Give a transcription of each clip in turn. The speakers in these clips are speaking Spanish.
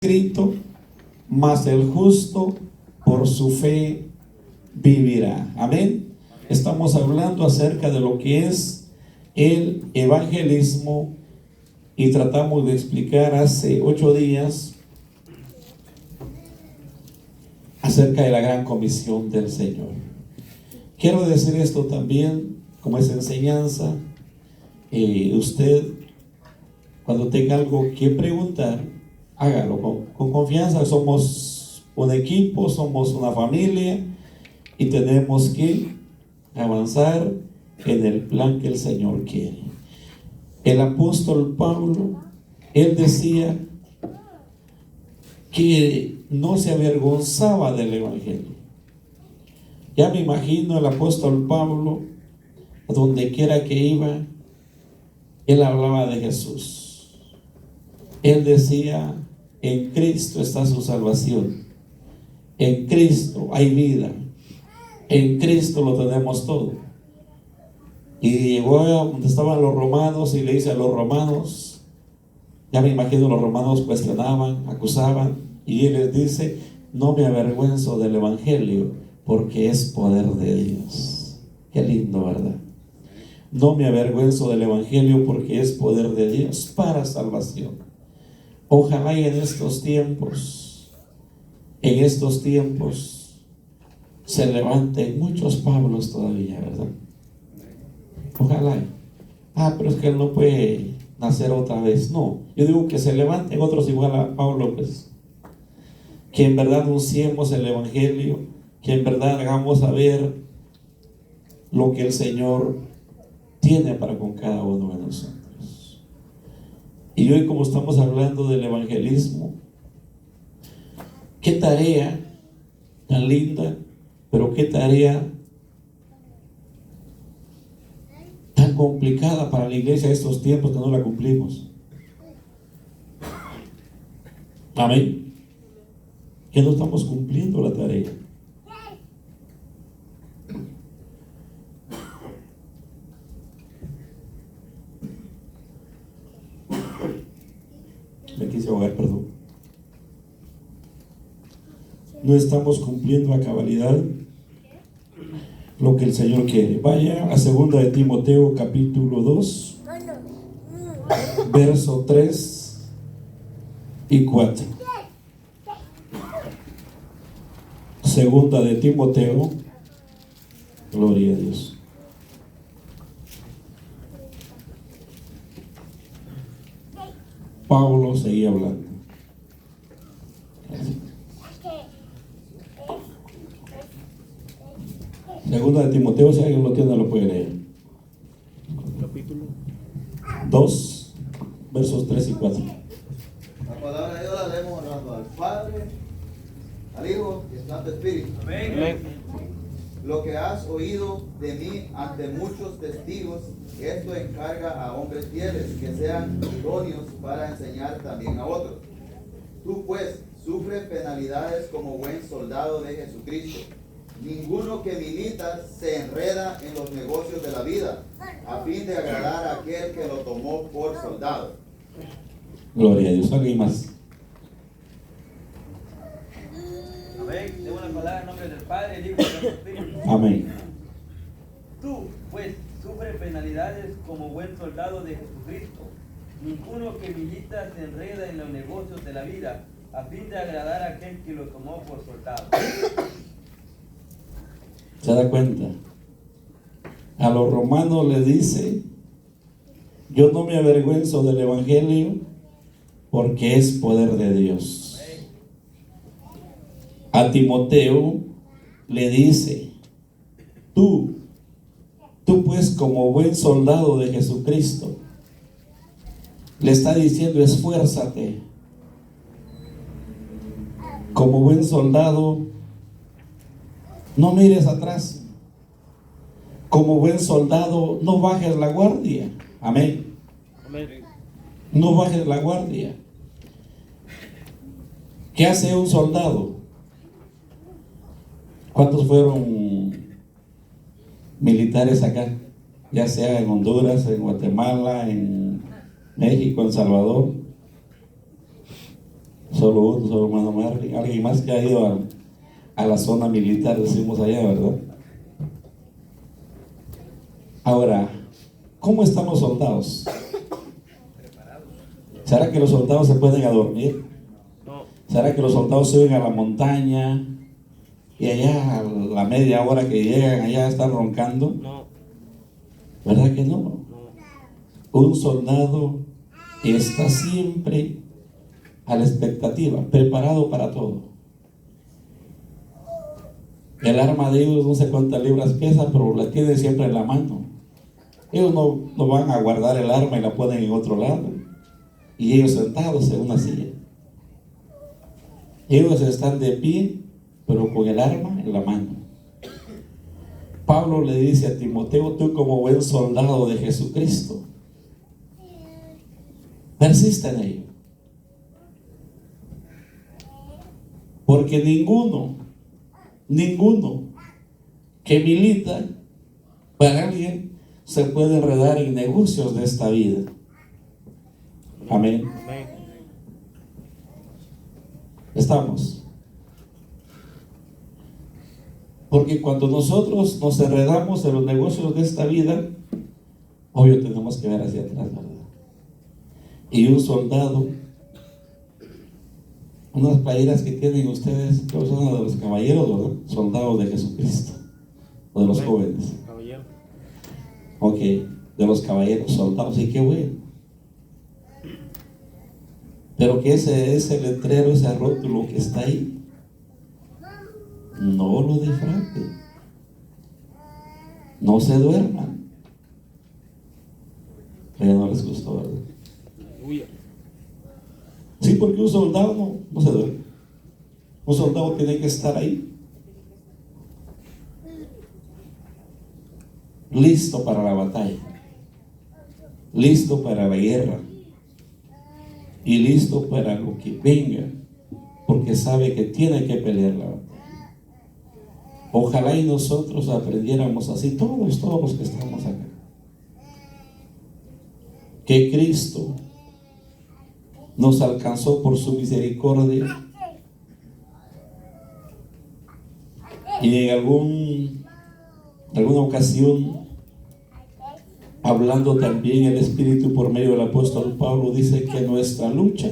escrito: mas el justo por su fe vivirá. Amén. Estamos hablando acerca de lo que es el evangelismo y tratamos de explicar hace 8 días acerca de la gran comisión del Señor. Quiero decir esto también como es enseñanza. Usted, cuando tenga algo que preguntar, hágalo con confianza. Somos un equipo, somos una familia y tenemos que avanzar en el plan que el Señor quiere. El apóstol Pablo, él decía que no se avergonzaba del evangelio. Ya me imagino el apóstol Pablo, a donde quiera que iba, él hablaba de Jesús. Él decía: en Cristo está su salvación, en Cristo hay vida, en Cristo lo tenemos todo. Y llegó a donde estaban los romanos y le dice a los romanos, ya me imagino los romanos cuestionaban, acusaban, y él les dice: no me avergüenzo del evangelio, porque es poder de Dios. Qué lindo, ¿verdad? No me avergüenzo del evangelio, porque es poder de Dios para salvación. Ojalá y en estos tiempos se levanten muchos Pablos todavía, ¿verdad? Ojalá. Pero es que él no puede nacer otra vez. No, yo digo que se levanten otros igual a Pablo, pues, que en verdad anunciemos el evangelio, que en verdad hagamos saber lo que el Señor tiene para con cada uno de nosotros. Y hoy, como estamos hablando del evangelismo, qué tarea tan linda, pero qué tarea tan complicada para la iglesia de estos tiempos, que no la cumplimos. Amén. Que no estamos cumpliendo la tarea. Me quise ahogar, perdón. No estamos cumpliendo a cabalidad lo que el Señor quiere. Vaya a 2 de Timoteo capítulo 2, verso 3 y 4. 2 de Timoteo, gloria a Dios. Pablo seguía hablando. Segunda de Timoteo, si alguien lo tiene, lo puede leer. Capítulo 2, versos 3 y 4. La palabra de Dios la leemos orando al Padre, al Hijo y al Santo Espíritu. Amén. Lo que has oído de mí ante muchos testigos, esto encarga a hombres fieles que sean idóneos para enseñar también a otros. Tú pues sufre penalidades como buen soldado de Jesucristo. Ninguno que milita se enreda en los negocios de la vida, a fin de agradar a aquel que lo tomó por soldado. Gloria a Dios. ¿Alguien más? Amén. Tengo una palabra en nombre del Padre, el Hijo y del Espíritu. Amén. Tú, pues, sufre penalidades como buen soldado de Jesucristo. Ninguno que milita se enreda en los negocios de la vida, a fin de agradar a aquel que lo tomó por soldado. ¿Se da cuenta? A los romanos les dice: yo no me avergüenzo del evangelio, porque es poder de Dios. A Timoteo le dice: tú pues, como buen soldado de Jesucristo, le está diciendo: esfuérzate. Como buen soldado, no mires atrás. Como buen soldado, no bajes la guardia. Amén. Amén. No bajes la guardia. ¿Qué hace un soldado? ¿Cuántos fueron militares acá? Ya sea en Honduras, en Guatemala, en México, en Salvador. Solo uno, solo hermano Marley. Alguien más que ha ido a la zona militar, decimos allá, ¿verdad? Ahora, ¿cómo están los soldados? ¿Será que los soldados se pueden a dormir? ¿Será que los soldados suben a la montaña y allá a la media hora que llegan allá están roncando? ¿Verdad que no? Un soldado está siempre a la expectativa, preparado para todo. El arma de ellos no sé cuántas libras pesa, pero la tienen siempre en la mano. Ellos no van a guardar el arma y la ponen en otro lado. Y ellos sentados en una silla. Ellos están de pie, pero con el arma en la mano. Pablo le dice a Timoteo: tú como buen soldado de Jesucristo, persiste en ello. Porque ninguno que milita para alguien se puede enredar en negocios de esta vida. Amén. Estamos. Porque cuando nosotros nos enredamos en los negocios de esta vida, obvio tenemos que ver hacia atrás, ¿verdad? Y un soldado, unas playeras que tienen ustedes, creo que son de los caballeros, ¿verdad? Soldados de Jesucristo, o de los jóvenes. Ok, de los caballeros, soldados, y qué bueno. Pero que ese letrero, ese rótulo que está ahí, no lo defraude. No se duerman. Ya no les gustó, ¿verdad? Sí, porque un soldado no se duerme. Un soldado tiene que estar ahí, listo para la batalla, listo para la guerra y listo para lo que venga, porque sabe que tiene que pelear la batalla. Ojalá y nosotros aprendiéramos así, todos los que estamos acá, que Cristo nos alcanzó por su misericordia, y en alguna ocasión, hablando también el Espíritu por medio del apóstol Pablo, dice que nuestra lucha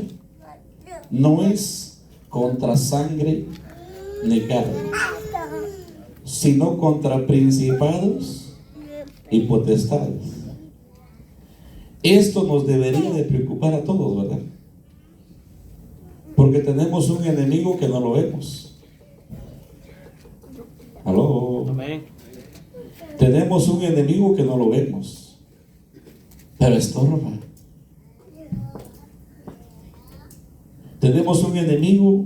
no es contra sangre ni carne, sino contra principados y potestades. Esto nos debería de preocupar a todos, ¿verdad? Porque tenemos un enemigo que no lo vemos. ¿Aló? Amén. Tenemos un enemigo que no lo vemos, pero estorba. Tenemos un enemigo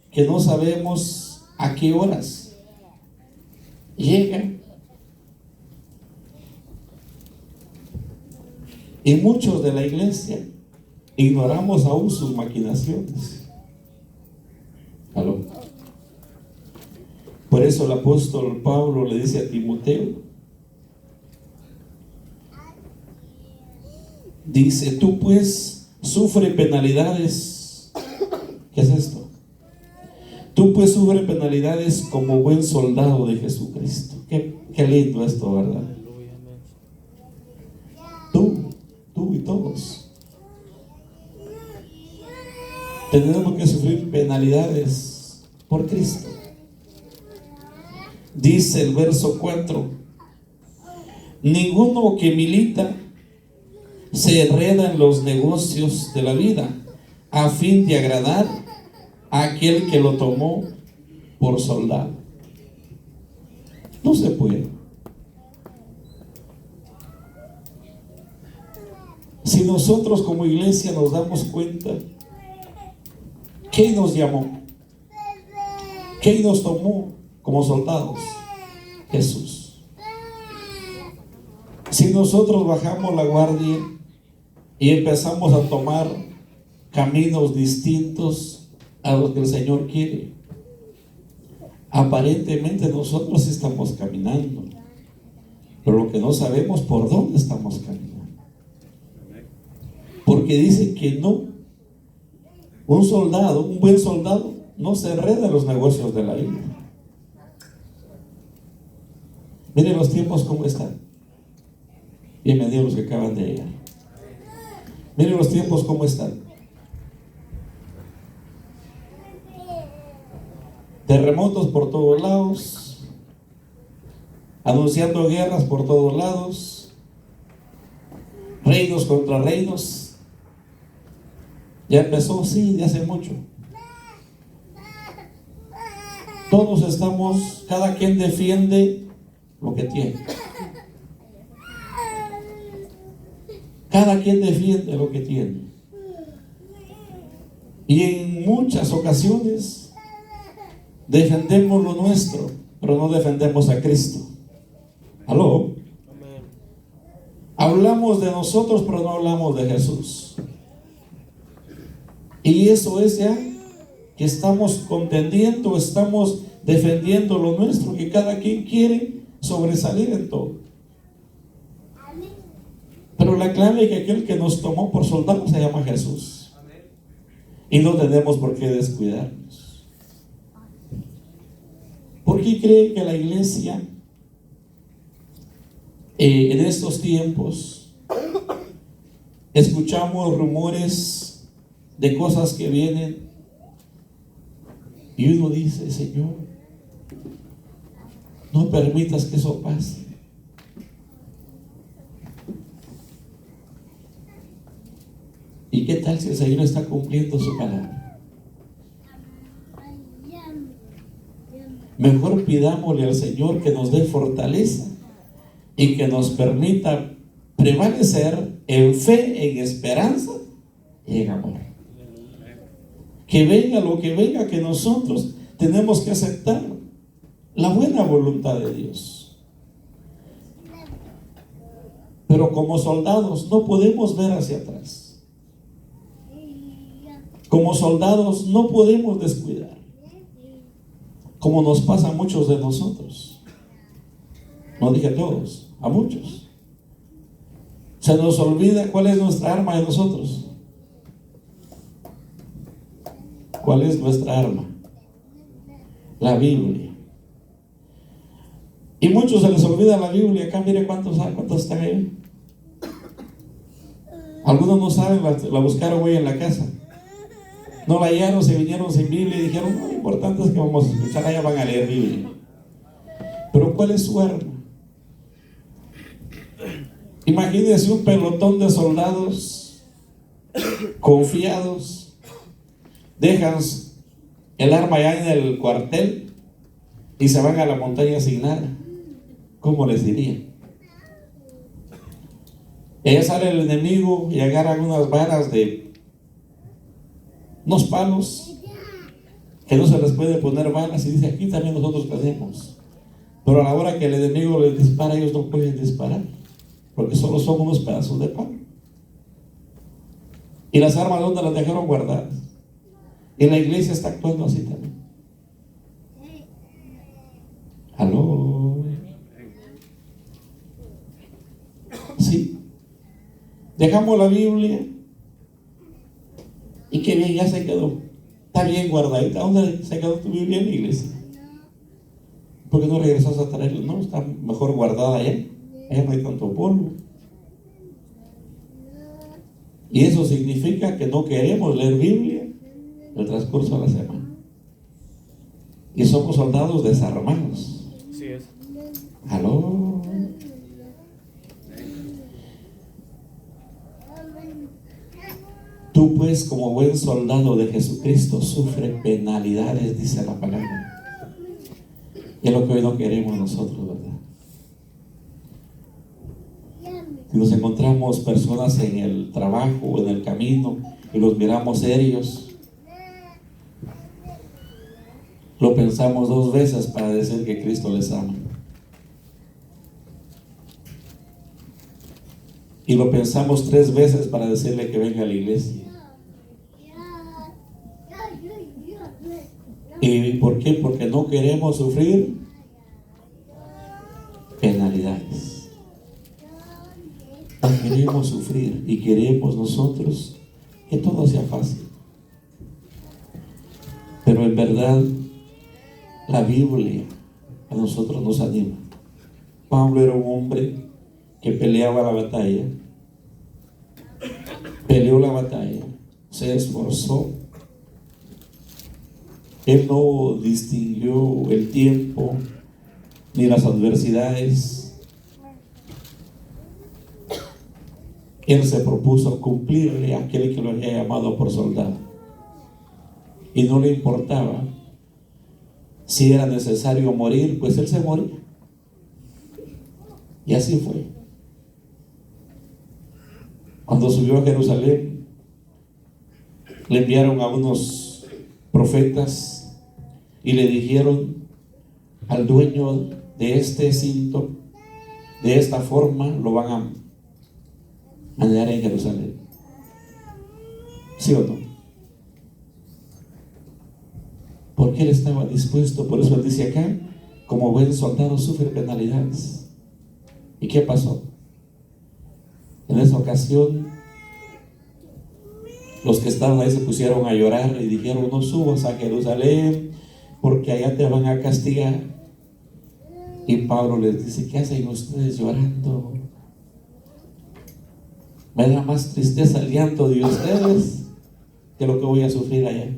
que no sabemos a qué horas llega. Y muchos de la iglesia ignoramos aún sus maquinaciones. ¿Aló? Por eso el apóstol Pablo le dice a Timoteo, dice: tú pues sufre penalidades. ¿Qué es esto? Tú pues sufre penalidades como buen soldado de Jesucristo. Qué lindo esto, ¿verdad? Tú y todos tenemos que sufrir penalidades por Cristo. Dice el verso 4: ninguno que milita se enreda en los negocios de la vida a fin de agradar a aquel que lo tomó por soldado. No se puede. Si nosotros como iglesia nos damos cuenta, ¿quién nos llamó? ¿Quién nos tomó como soldados? Jesús. Si nosotros bajamos la guardia y empezamos a tomar caminos distintos a los que el Señor quiere, aparentemente nosotros estamos caminando, pero lo que no sabemos por dónde estamos caminando, porque dice que no Un soldado, un buen soldado, no se enreda en los negocios de la vida. Miren los tiempos cómo están. Bienvenidos los que acaban de llegar. Miren los tiempos cómo están. Terremotos por todos lados, anunciando guerras por todos lados, reinos contra reinos. Ya empezó, sí, de hace mucho. Todos estamos, cada quien defiende lo que tiene. Cada quien defiende lo que tiene. Y en muchas ocasiones defendemos lo nuestro, pero no defendemos a Cristo. ¿Aló? Hablamos de nosotros, pero no hablamos de Jesús. Y eso es ya que estamos contendiendo, estamos defendiendo lo nuestro, que cada quien quiere sobresalir en todo. Pero la clave es que aquel que nos tomó por soldados se llama Jesús. Y no tenemos por qué descuidarnos. ¿Por qué cree que la iglesia en estos tiempos escuchamos rumores de cosas que vienen y uno dice, Señor, no permitas que eso pase? ¿Y qué tal si el Señor está cumpliendo su palabra? Mejor pidámosle al Señor que nos dé fortaleza y que nos permita prevalecer en fe, en esperanza y en amor. Que venga lo que venga, que nosotros tenemos que aceptar la buena voluntad de Dios. Pero como soldados no podemos ver hacia atrás. Como soldados no podemos descuidar, como nos pasa a muchos de nosotros. No dije a todos, a muchos. Se nos olvida cuál es nuestra arma de nosotros. ¿Cuál es nuestra arma? La Biblia. Y muchos se les olvida la Biblia. Acá mire cuántos están ahí. Algunos no saben, la buscaron hoy en la casa. No la hallaron, se vinieron sin Biblia y dijeron, no, lo importante es que vamos a escuchar, allá van a leer Biblia. Pero ¿cuál es su arma? Imagínense un pelotón de soldados confiados, dejan el arma ya en el cuartel y se van a la montaña sin nada. ¿Cómo les diría? Allá sale el enemigo y agarran unas varas de unos palos que no se les puede poner balas y dice, aquí también nosotros tenemos. Pero a la hora que el enemigo les dispara, ellos no pueden disparar porque solo son unos pedazos de palo. Y las armas, ¿dónde las dejaron guardadas? Y la iglesia está actuando así también. ¿Aló? Sí. Dejamos la Biblia y que bien, ya se quedó. Está bien guardadita. ¿Dónde se quedó tu Biblia en la iglesia? ¿Por qué no regresas a traerla? No, está mejor guardada allá. Allá no hay tanto polvo. Y eso significa que no queremos leer Biblia el transcurso de la semana. Y somos soldados desarmados. Así es. ¿Aló? Tú pues, como buen soldado de Jesucristo, sufre penalidades, dice la palabra. Y es lo que hoy no queremos nosotros, ¿verdad? Si nos encontramos personas en el trabajo o en el camino y los miramos serios, lo pensamos 2 veces para decir que Cristo les ama. Y lo pensamos 3 veces para decirle que venga a la iglesia. ¿Y por qué? Porque no queremos sufrir penalidades. No queremos sufrir y queremos nosotros que todo sea fácil. Pero en verdad, la Biblia a nosotros nos anima. Pablo era un hombre que peleaba la batalla, peleó la batalla, se esforzó. Él no distinguió el tiempo ni las adversidades. Él se propuso cumplirle a aquel que lo había llamado por soldado, y no le importaba si era necesario morir, pues él se moría. Y así fue. Cuando subió a Jerusalén, le enviaron a unos profetas y le dijeron al dueño de este cinto: de esta forma lo van a mandar en Jerusalén. ¿Sí o no? Porque él estaba dispuesto. Por eso él dice acá: como buen soldado sufre penalidades. ¿Y qué pasó? En esa ocasión, los que estaban ahí se pusieron a llorar y dijeron: no subas a Jerusalén, porque allá te van a castigar. Y Pablo les dice: ¿qué hacen ustedes llorando? Me da más tristeza el llanto de ustedes que lo que voy a sufrir allá.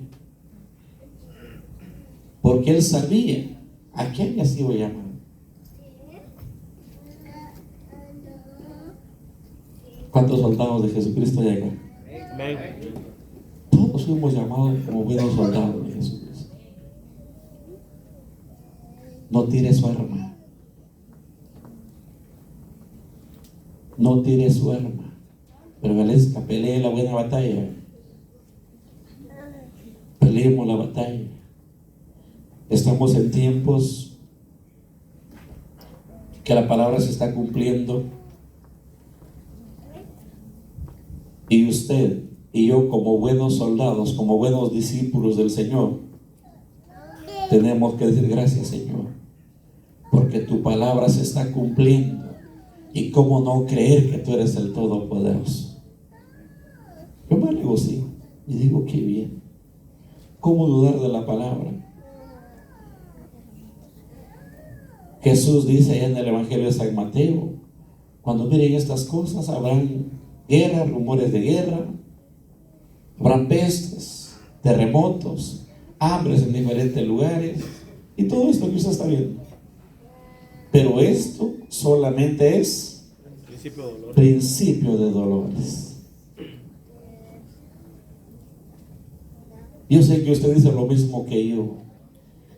Porque él sabía a qué había sido llamado. ¿Cuántos soldados de Jesucristo hay acá? Todos fuimos llamados como buenos soldados de Jesucristo. No tire su arma. No tire su arma. Prevalezca, pelee la buena batalla. Peleemos la batalla. Estamos en tiempos que la palabra se está cumpliendo. Y usted y yo, como buenos soldados, como buenos discípulos del Señor, tenemos que decir: gracias, Señor, porque tu palabra se está cumpliendo. Y cómo no creer que tú eres el Todopoderoso. Yo me regocijo y digo: qué bien. ¿Cómo dudar de la palabra? Jesús dice allá en el Evangelio de San Mateo: cuando miren estas cosas, habrán guerra, rumores de guerra, habrán pestes, terremotos, hambres en diferentes lugares, y todo esto que usted está viendo. Pero esto solamente es principio de dolores. Yo sé que usted dice lo mismo que yo.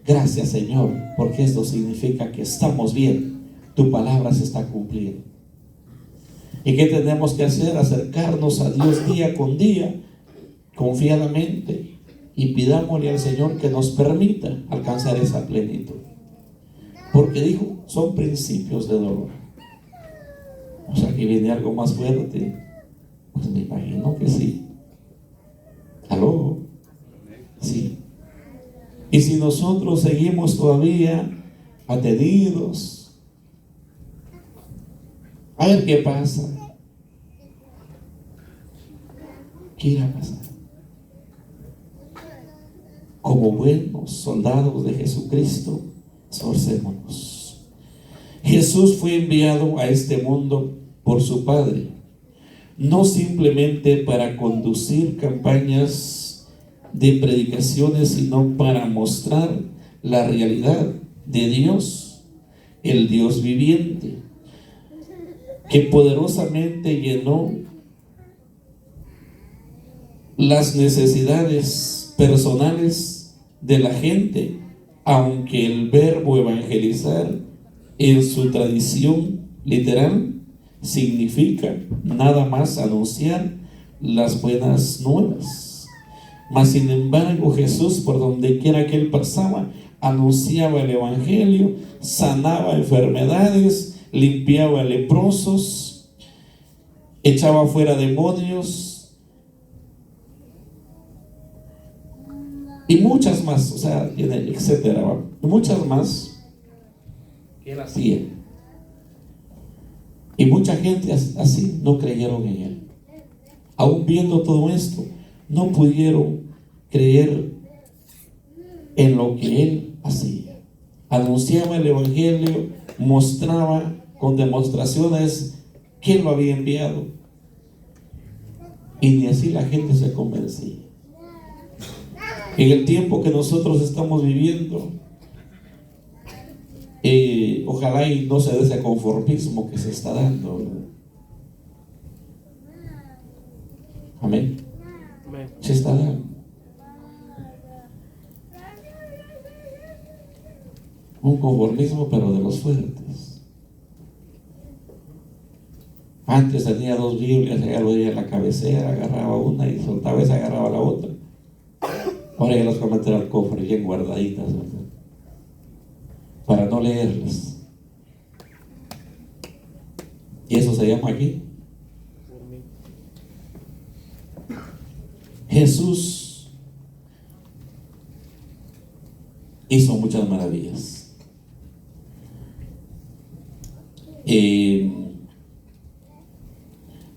Gracias, Señor, porque esto significa que estamos bien. Tu palabra se está cumpliendo. ¿Y qué tenemos que hacer? Acercarnos a Dios día con día, confiadamente, y pidámosle al Señor que nos permita alcanzar esa plenitud. Porque dijo: son principios de dolor. O sea, que viene algo más fuerte. Pues me imagino que sí. ¿Aló? Sí. Y si nosotros seguimos todavía atenidos, a ver qué pasa. ¿Qué irá a pasar? Como buenos soldados de Jesucristo, esforcémonos. Jesús fue enviado a este mundo por su Padre, no simplemente para conducir campañas de predicaciones, sino para mostrar la realidad de Dios, el Dios viviente, que poderosamente llenó las necesidades personales de la gente, aunque el verbo evangelizar en su tradición literal significa nada más anunciar las buenas nuevas. Mas sin embargo, Jesús, por donde quiera que él pasaba, anunciaba el evangelio, sanaba enfermedades, limpiaba leprosos, echaba fuera demonios y muchas más, o sea, etcétera, muchas más que él hacía. Y mucha gente así no creyeron en él. Aún viendo todo esto, no pudieron creer en lo que él hacía. Anunciaba el evangelio, mostraba con demostraciones quién lo había enviado, y ni así la gente se convencía. En el tiempo que nosotros estamos viviendo, ojalá y no se dé ese conformismo que se está dando, ¿verdad? Amén. Se está dando un conformismo, pero de los fuertes. Antes tenía 2 Biblias, ella lo veía en la cabecera, agarraba una y soltaba esa, agarraba la otra. Ahora ya las va a meter al cofre bien guardaditas, ¿verdad? Para no leerlas. Y eso se llama aquí. Jesús hizo muchas maravillas.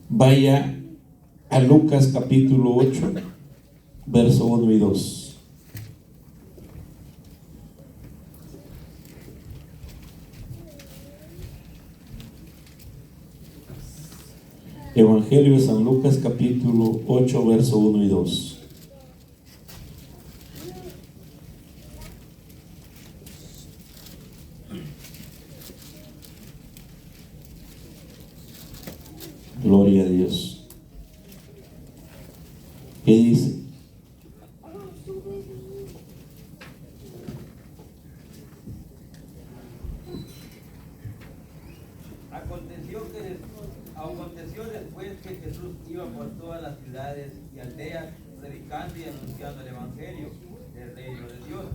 Vaya a Lucas capítulo 8, verso 1 y 2. Evangelio de San Lucas capítulo 8, verso 1 y 2. Gloria a Dios. ¿Qué dice? Aconteció después que Jesús iba por todas las ciudades y aldeas, predicando y anunciando el evangelio del reino de Dios,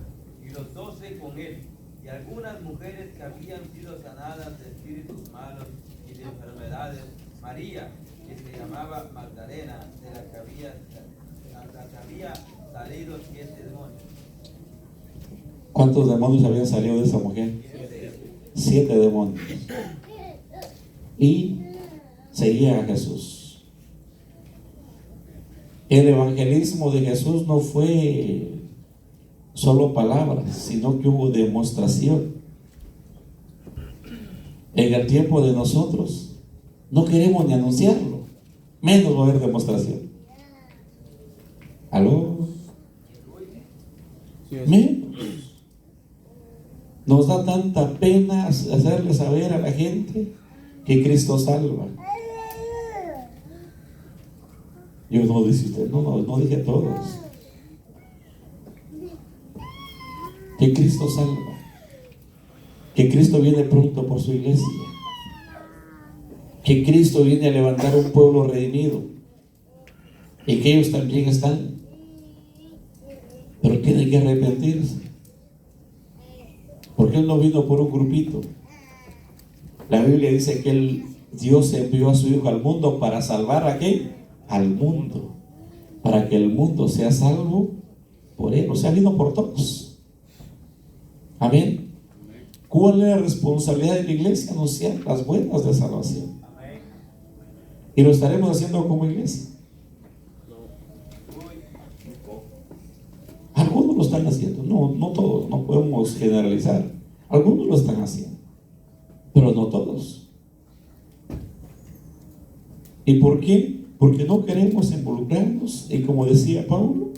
y los 12 con él, y algunas mujeres que habían sido sanadas de espíritus malos y de enfermedades. María, que se llamaba Magdalena, de la que había salido 7 demonios. ¿Cuántos demonios habían salido de esa mujer? 7 demonios. Y seguía a Jesús. El evangelismo de Jesús no fue solo palabras, sino que hubo demostración. En el tiempo de nosotros no queremos ni anunciarlo, menos va a haber demostración. ¿Aló? Menos. Nos da tanta pena hacerle saber a la gente que Cristo salva. Yo no dice usted, no dije a todos. Que Cristo salva, que Cristo viene pronto por su iglesia, que Cristo viene a levantar un pueblo redimido, y que ellos también están, pero tienen que arrepentirse, porque Él no vino por un grupito. La Biblia dice que Dios envió a su Hijo al mundo para salvar a ¿qué? Al mundo, para que el mundo sea salvo por Él. O sea, vino por todos. Amén. ¿Cuál es la responsabilidad de la iglesia? Anunciar las buenas de salvación. Y lo estaremos haciendo como iglesia. Algunos lo están haciendo, no todos, no podemos generalizar. Algunos lo están haciendo, pero no todos. ¿Y por qué? Porque no queremos involucrarnos, y como decía Pablo,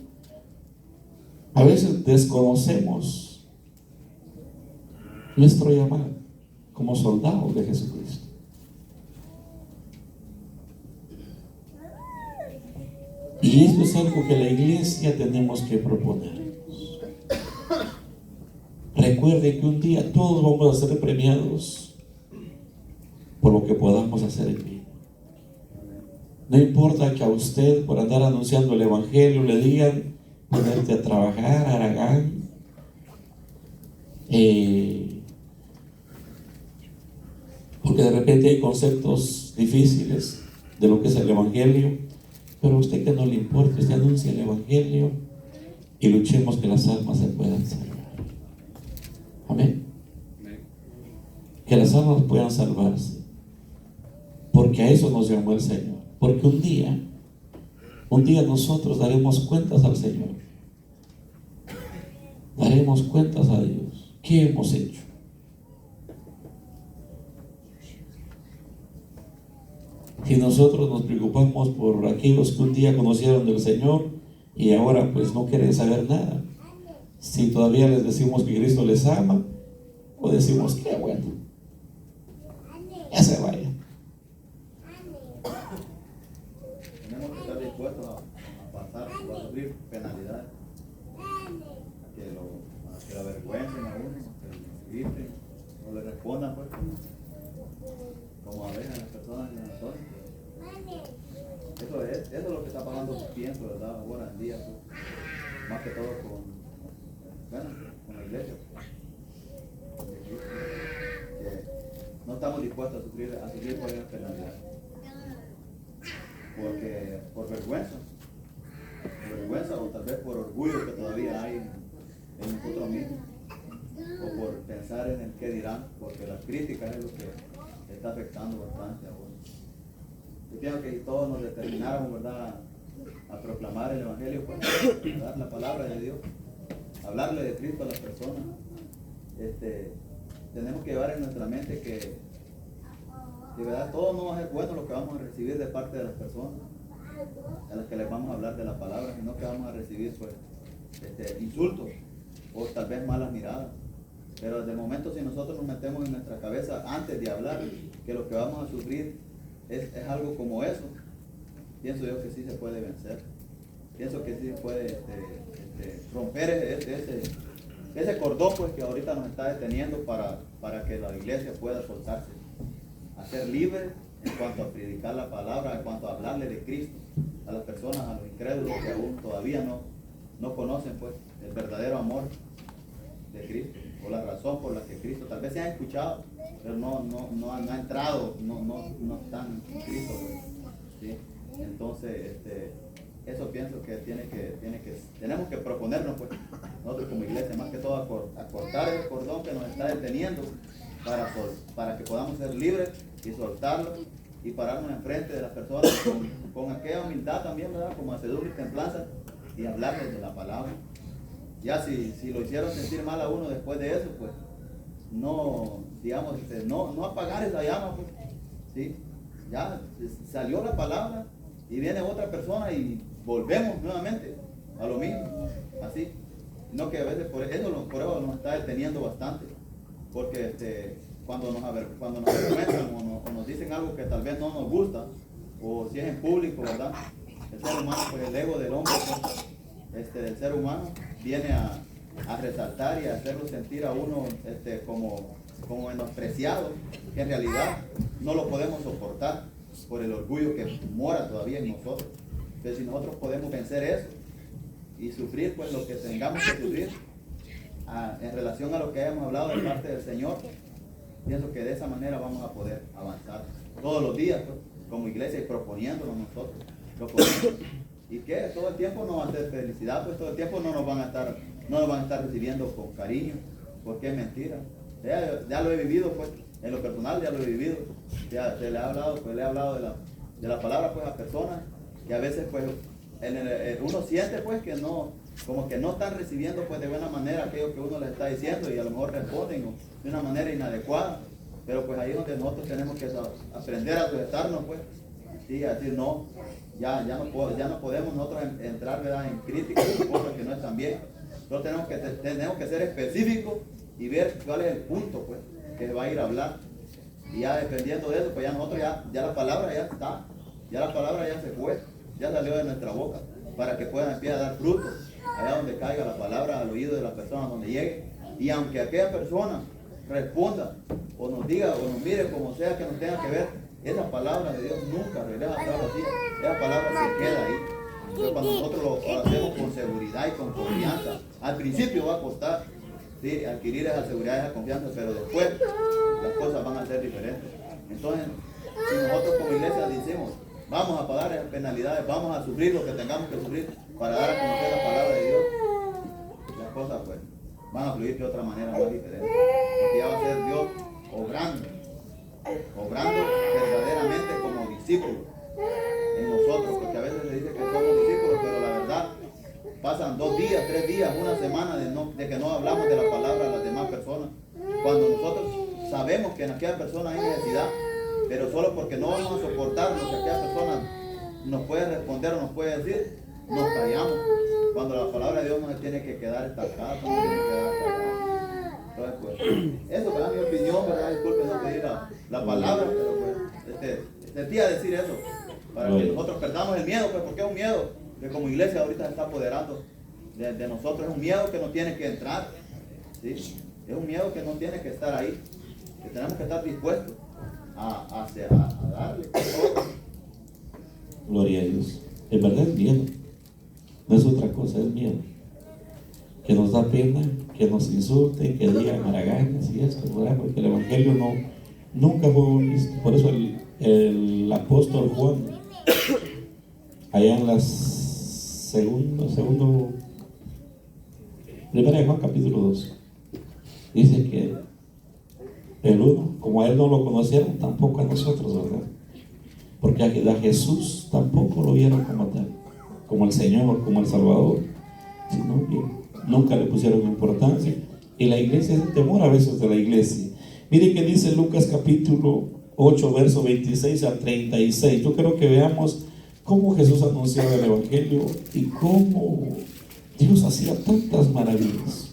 a veces desconocemos nuestro llamado como soldados de Jesucristo. Y esto es algo que la iglesia tenemos que proponer. Recuerde que un día todos vamos a ser premiados por lo que podamos hacer en vida. No importa que a usted, por andar anunciando el evangelio, le digan ponerte a trabajar, Aragán, porque de repente hay conceptos difíciles de lo que es el evangelio, pero a usted que no le importa, usted anuncia el evangelio y luchemos que las almas se puedan salvar. Amén. Que las almas puedan salvarse, porque a eso nos llamó el Señor. Porque un día nosotros daremos cuentas al Señor. Daremos demos cuentas a Dios. ¿Qué hemos hecho? Si nosotros nos preocupamos por aquellos que un día conocieron del Señor y ahora pues no quieren saber nada, si todavía les decimos que Cristo les ama, o decimos que bueno, ya se vaya. Tenemos que estar dispuestos a pasar, a sufrir penalidades, a que la avergüencen a uno, que le griten, o le respondan pues como a veces las personas que no son. Eso es lo que está pasando, pienso, ¿verdad? Ahora en día, pues, más que todo con la iglesia, que no estamos dispuestos a sufrir por esas penalidades, porque por vergüenza o tal vez por orgullo que todavía hay en nosotros mismos, o por pensar en el qué dirán, porque las críticas es lo que está afectando bastante a uno. Yo pienso que si todos nos determináramos, ¿verdad?, a proclamar el Evangelio, pues, a dar la palabra de Dios, hablarle de Cristo a las personas, tenemos que llevar en nuestra mente que de verdad todo no va a ser bueno lo que vamos a recibir de parte de las personas a las que les vamos a hablar de la palabra, sino que vamos a recibir pues insultos o tal vez malas miradas. Pero de momento, si nosotros nos metemos en nuestra cabeza antes de hablar que lo que vamos a sufrir es algo como eso, pienso yo que sí se puede vencer. Pienso que sí se puede romper ese cordón pues, que ahorita nos está deteniendo para que la iglesia pueda soltarse, a ser libre en cuanto a predicar la palabra, en cuanto a hablarle de Cristo a las personas, a los incrédulos que aún todavía no conocen pues el verdadero amor de Cristo, o la razón por la que Cristo tal vez se han escuchado, pero no han entrado, no están en Cristo, pues, ¿sí? Entonces eso pienso que tenemos que proponernos pues, nosotros como iglesia, más que todo a cortar el cordón que nos está deteniendo para que podamos ser libres y soltarlo y pararnos enfrente de las personas con aquella humildad también, ¿verdad?, como hacedumbre y templanza, y hablarles de la palabra. Ya si lo hicieron sentir mal a uno después de eso, pues no apagar esa llama, pues, ¿sí? Ya salió la palabra y viene otra persona y volvemos nuevamente a lo mismo, así. No, que a veces por eso nos está deteniendo bastante, porque cuando nos avergüenzan o nos dicen algo que tal vez no nos gusta, o si es en público, ¿verdad? El ser humano, pues el ego del hombre, pues, el ser humano viene a resaltar y a hacerlo sentir a uno como menospreciado, que en realidad no lo podemos soportar por el orgullo que mora todavía en nosotros. Pero si nosotros podemos vencer eso y sufrir pues lo que tengamos que sufrir en relación a lo que hemos hablado de parte del Señor, pienso que de esa manera vamos a poder avanzar todos los días pues, como iglesia, y proponiéndonos nosotros. Y que todo el tiempo no va a ser felicidad, pues todo el tiempo no nos van a estar recibiendo con cariño, porque es mentira. Ya lo he vivido pues, en lo personal ya lo he vivido. Ya le he hablado de la palabra pues a personas que a veces pues uno siente pues que como que no están recibiendo pues de buena manera aquello que uno les está diciendo, y a lo mejor responden de una manera inadecuada. Pero pues ahí es donde nosotros tenemos que aprender a sujetarnos pues, ¿sí? A decir no, ya no podemos nosotros entrar, ¿verdad?, en críticas de cosas que no están bien. Nosotros tenemos que ser específicos y ver cuál es el punto pues, que va a ir a hablar. Y ya dependiendo de eso, pues ya nosotros ya la palabra ya está, ya la palabra ya se fue, ya salió de nuestra boca, para que puedan empezar a dar frutos allá donde caiga la palabra, al oído de las personas, donde llegue. Y aunque aquella persona responda o nos diga o nos mire como sea que nos tenga que ver, esa palabra de Dios nunca regresa atrás así, esa palabra se queda ahí. Entonces, cuando nosotros lo hacemos con seguridad y con confianza, al principio va a costar, ¿sí?, adquirir esa seguridad y esa confianza, pero después las cosas van a ser diferentes. Entonces, si nosotros como iglesia decimos, vamos a pagar esas penalidades, vamos a sufrir lo que tengamos que sufrir para dar a conocer la palabra de Dios, las cosas pues van a fluir de otra manera más diferente, porque ya va a ser Dios obrando verdaderamente como discípulos en nosotros, porque a veces se dice que somos discípulos, pero la verdad pasan 2 días, 3 días, una semana de que no hablamos de la palabra a las demás personas. Cuando nosotros sabemos que en aquella persona hay necesidad, pero solo porque no vamos a soportar lo que aquella persona nos puede responder o nos puede decir, nos callamos. Cuando la palabra de Dios no se tiene que quedar estancada, no tiene que quedar estancada. Entonces, pues, eso es mi opinión, ¿verdad? Disculpe no pedir la palabra, pero pues, sentía decir eso, para que nosotros perdamos el miedo, pues, porque es un miedo que como iglesia ahorita se está apoderando de nosotros, es un miedo que no tiene que entrar, ¿sí? Es un miedo que no tiene que estar ahí, que tenemos que estar dispuestos a darle. Gloria a Dios. En verdad es miedo, no es otra cosa, es miedo. Que nos da pena, que nos insulten, que digan haraganes y esto, ¿verdad? Porque el Evangelio nunca fue visto. Por eso el apóstol Juan, allá en primera de Juan capítulo 2, dice que el uno, como a él no lo conocieron, tampoco a nosotros, ¿verdad? Porque a Jesús tampoco lo vieron como tal, como el Señor, como el Salvador, sino que nunca le pusieron importancia. Y la iglesia es el temor a veces de la iglesia. Mire que dice Lucas capítulo 8, verso 26 a 36. Yo creo que veamos cómo Jesús anunciaba el Evangelio y cómo Dios hacía tantas maravillas.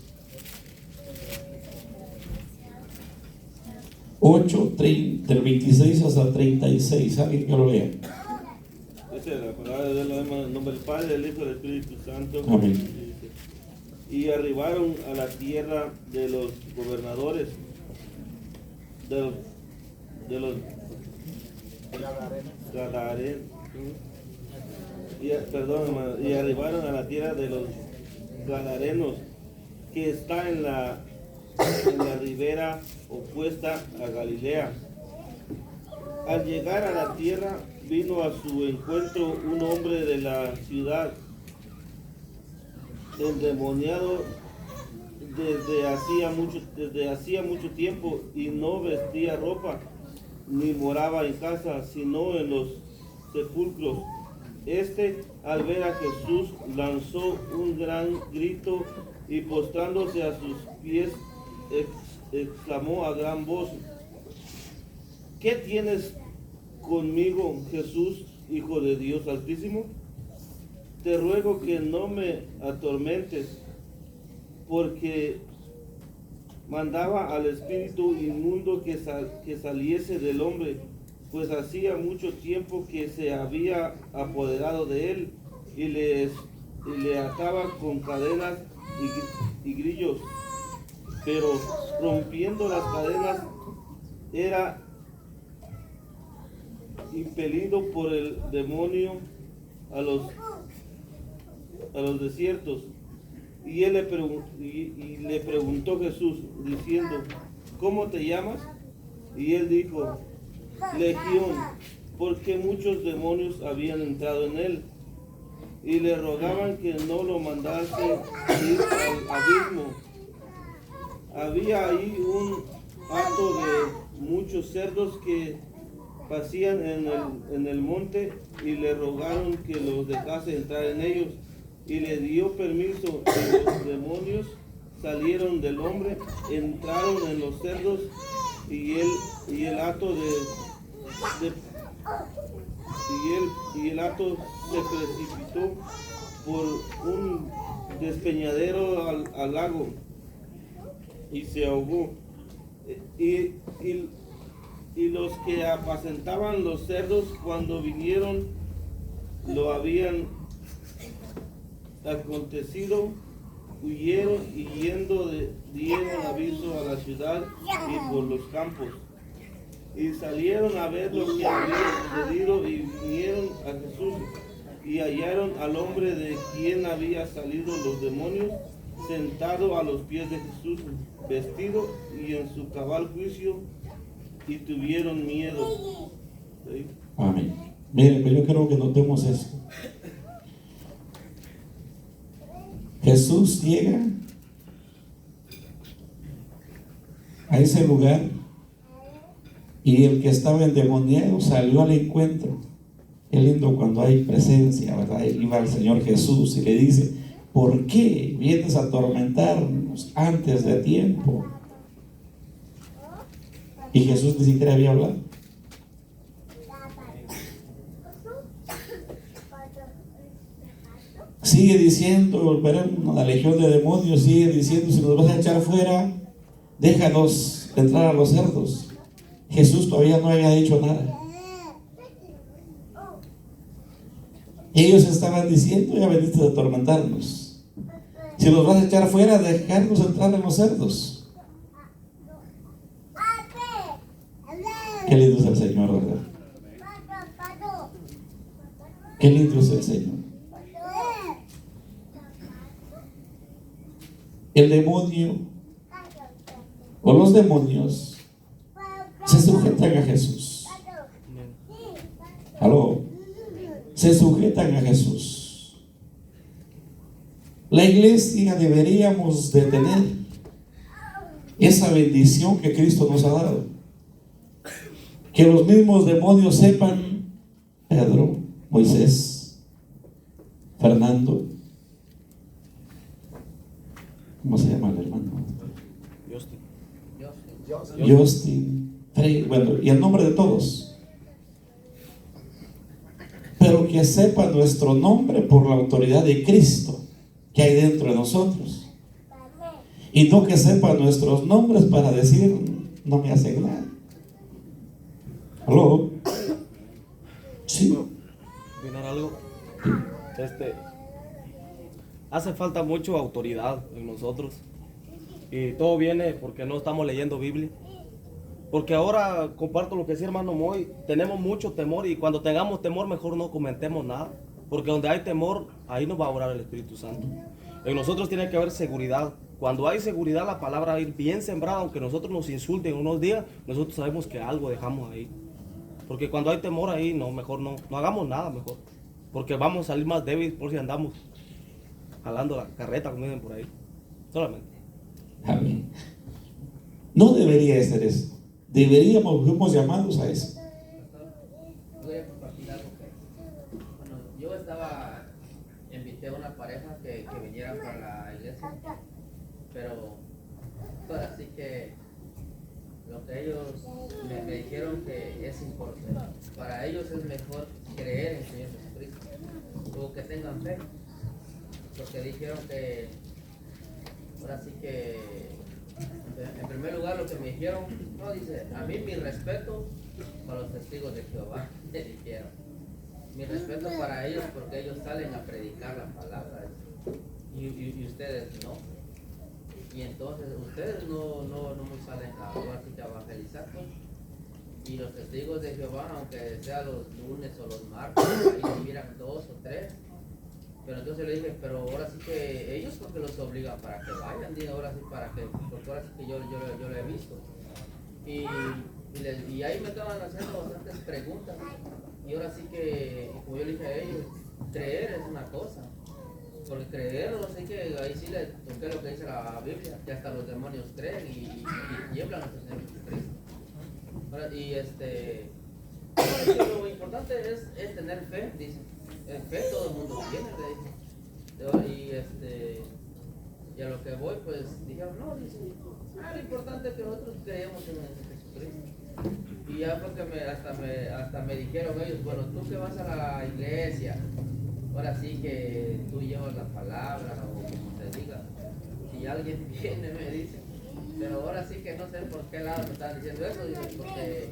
8, del 26 hasta 36. ¿Alguien que lo lea? Dice la palabra de Dios, lo vemos en el nombre del Padre, del Hijo y del Espíritu Santo. Amén. Y arribaron a la tierra de los gobernadores, de los Gadarenos, y arribaron a la tierra de los Gadarenos, que está en la ribera opuesta a Galilea. Al llegar a la tierra, vino a su encuentro un hombre de la ciudad, endemoniado desde hacía mucho tiempo, y no vestía ropa, ni moraba en casa, sino en los sepulcros. Al ver a Jesús, lanzó un gran grito y postrándose a sus pies, exclamó a gran voz: ¿Qué tienes conmigo, Jesús, Hijo de Dios Altísimo? Te ruego que no me atormentes, porque mandaba al espíritu inmundo que saliese del hombre, pues hacía mucho tiempo que se había apoderado de él, y le ataba con cadenas y grillos, pero rompiendo las cadenas era impelido por el demonio a los desiertos. Y él le preguntó Jesús, diciendo: ¿Cómo te llamas? Y él dijo: Legión, porque muchos demonios habían entrado en él, y le rogaban que no lo mandase ir al abismo. Había ahí un hato de muchos cerdos que pasían en el monte, y le rogaron que los dejase entrar en ellos, y le dio permiso. Y los demonios salieron del hombre, entraron en los cerdos, y el hato se precipitó por un despeñadero al lago y se ahogó. Y los que apacentaban los cerdos, cuando vinieron lo habían acontecido, huyeron, y yendo dieron aviso a la ciudad y por los campos. Y salieron a ver lo que había sucedido, y vinieron a Jesús, y hallaron al hombre de quien había salido los demonios, sentado a los pies de Jesús, vestido y en su cabal juicio, y tuvieron miedo. ¿Sí? Amén. Miren, pero yo creo que notemos esto. Jesús llega a ese lugar, y el que estaba endemoniado salió al encuentro. Qué lindo cuando hay presencia, ¿verdad? Iba el Señor Jesús y le dice: ¿por qué vienes a atormentarnos antes de tiempo? Y Jesús ni siquiera había hablado. Sigue diciendo, verán, la legión de demonios sigue diciendo: si nos vas a echar fuera, déjanos entrar a los cerdos. Jesús todavía no había dicho nada. Ellos estaban diciendo: ya veniste a atormentarnos. Si nos vas a echar fuera, dejarnos entrar en los cerdos. Qué lindo es el Señor, ¿verdad? Qué lindo es el Señor. El demonio o los demonios se sujetan a Jesús. ¿Aló? Se sujetan a Jesús. La iglesia deberíamos de tener esa bendición que Cristo nos ha dado. Que los mismos demonios sepan: Pedro, Moisés, Fernando, ¿cómo se llama el hermano? Justin, Frey, bueno, y el nombre de todos. Pero que sepa nuestro nombre por la autoridad de Cristo que hay dentro de nosotros. Y no que sepa nuestros nombres para decir: no me hacen nada. ¿Aló? Sí. ¿Opinar algo? Hace falta mucho autoridad en nosotros. Y todo viene porque no estamos leyendo Biblia. Porque ahora, comparto lo que decía hermano Moy, tenemos mucho temor, y cuando tengamos temor mejor no comentemos nada. Porque donde hay temor, ahí nos va a orar el Espíritu Santo. En nosotros tiene que haber seguridad. Cuando hay seguridad, la palabra va a ir bien sembrada. Aunque nosotros nos insulten unos días, nosotros sabemos que algo dejamos ahí. Porque cuando hay temor ahí, no, mejor no hagamos nada mejor. Porque vamos a salir más débiles por si andamos jalando la carreta, como dicen por ahí. Solamente. Amén. No debería ser eso. Fuimos llamados a eso. Voy a compartir algo que, bueno, yo invité a una pareja que viniera para la iglesia, pero así que lo que ellos me dijeron que es importante, para ellos es mejor creer en el Señor Jesucristo o que tengan fe, porque dijeron que ahora sí que en primer lugar lo que me dijeron, no, dice, a mí mi respeto para los testigos de Jehová, me dijeron, mi respeto para ellos porque ellos salen a predicar la palabra y ustedes no, y entonces ustedes no muy salen a evangelizar, y los testigos de Jehová, aunque sea los lunes o los martes, ahí miran 2 o 3. Pero entonces le dije, pero ahora sí que ellos porque los obligan para que vayan, digo, ahora sí para que, porque ahora sí que yo lo he visto. Y ahí me estaban haciendo bastantes preguntas. Y ahora sí que, como yo le dije a ellos, creer es una cosa. Porque creer, así que ahí sí le toqué lo que dice la Biblia, que hasta los demonios creen y tiemblan a nuestro Señor Jesucristo. Lo importante es tener fe, dice. En fe todo el mundo tiene, y a lo que voy, pues dijeron, no, dice, lo importante es que nosotros creemos en Jesucristo. Y ya fue que hasta me dijeron ellos, bueno, tú que vas a la iglesia, ahora sí que tú llevas la palabra, o como te diga, y alguien viene me dice, pero ahora sí que no sé por qué lado me están diciendo eso, dice, porque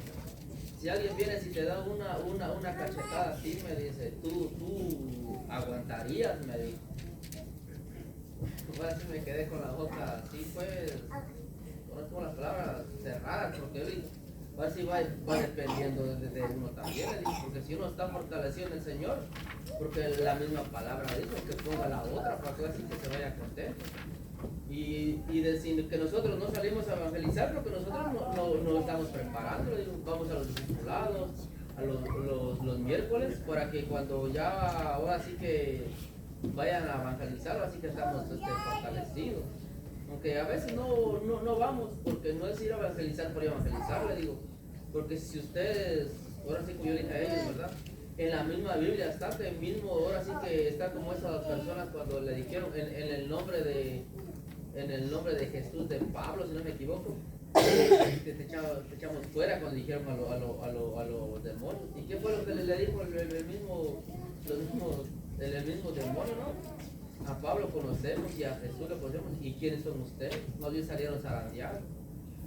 si alguien viene, si te da una cachetada así, me dice, tú aguantarías, me dijo. Pues así me quedé con la boca así, pues, con las palabras cerradas, porque él, pues así va dependiendo de uno también, porque si uno está fortalecido en el Señor, porque la misma palabra dice que ponga la otra para que así que se vaya contento. Y decir que nosotros no salimos a evangelizar porque nosotros no estamos preparando, vamos a los discipulados, a los miércoles, para que cuando ya ahora sí que vayan a evangelizar, así que estamos fortalecidos. Aunque a veces no vamos, porque no es ir a evangelizar por evangelizar, le digo, porque si ustedes, ahora sí como yo dije a ellos, ¿verdad? en la misma Biblia está que mismo, ahora sí que está como esas personas cuando le dijeron en el nombre de Jesús de Pablo, si no me equivoco, te echamos fuera cuando dijeron a los demonios. ¿Y qué fue lo que le dijo el mismo demonio, no? A Pablo conocemos y a Jesús lo conocemos. ¿Y quiénes son ustedes? Más bien salieron zarandeados.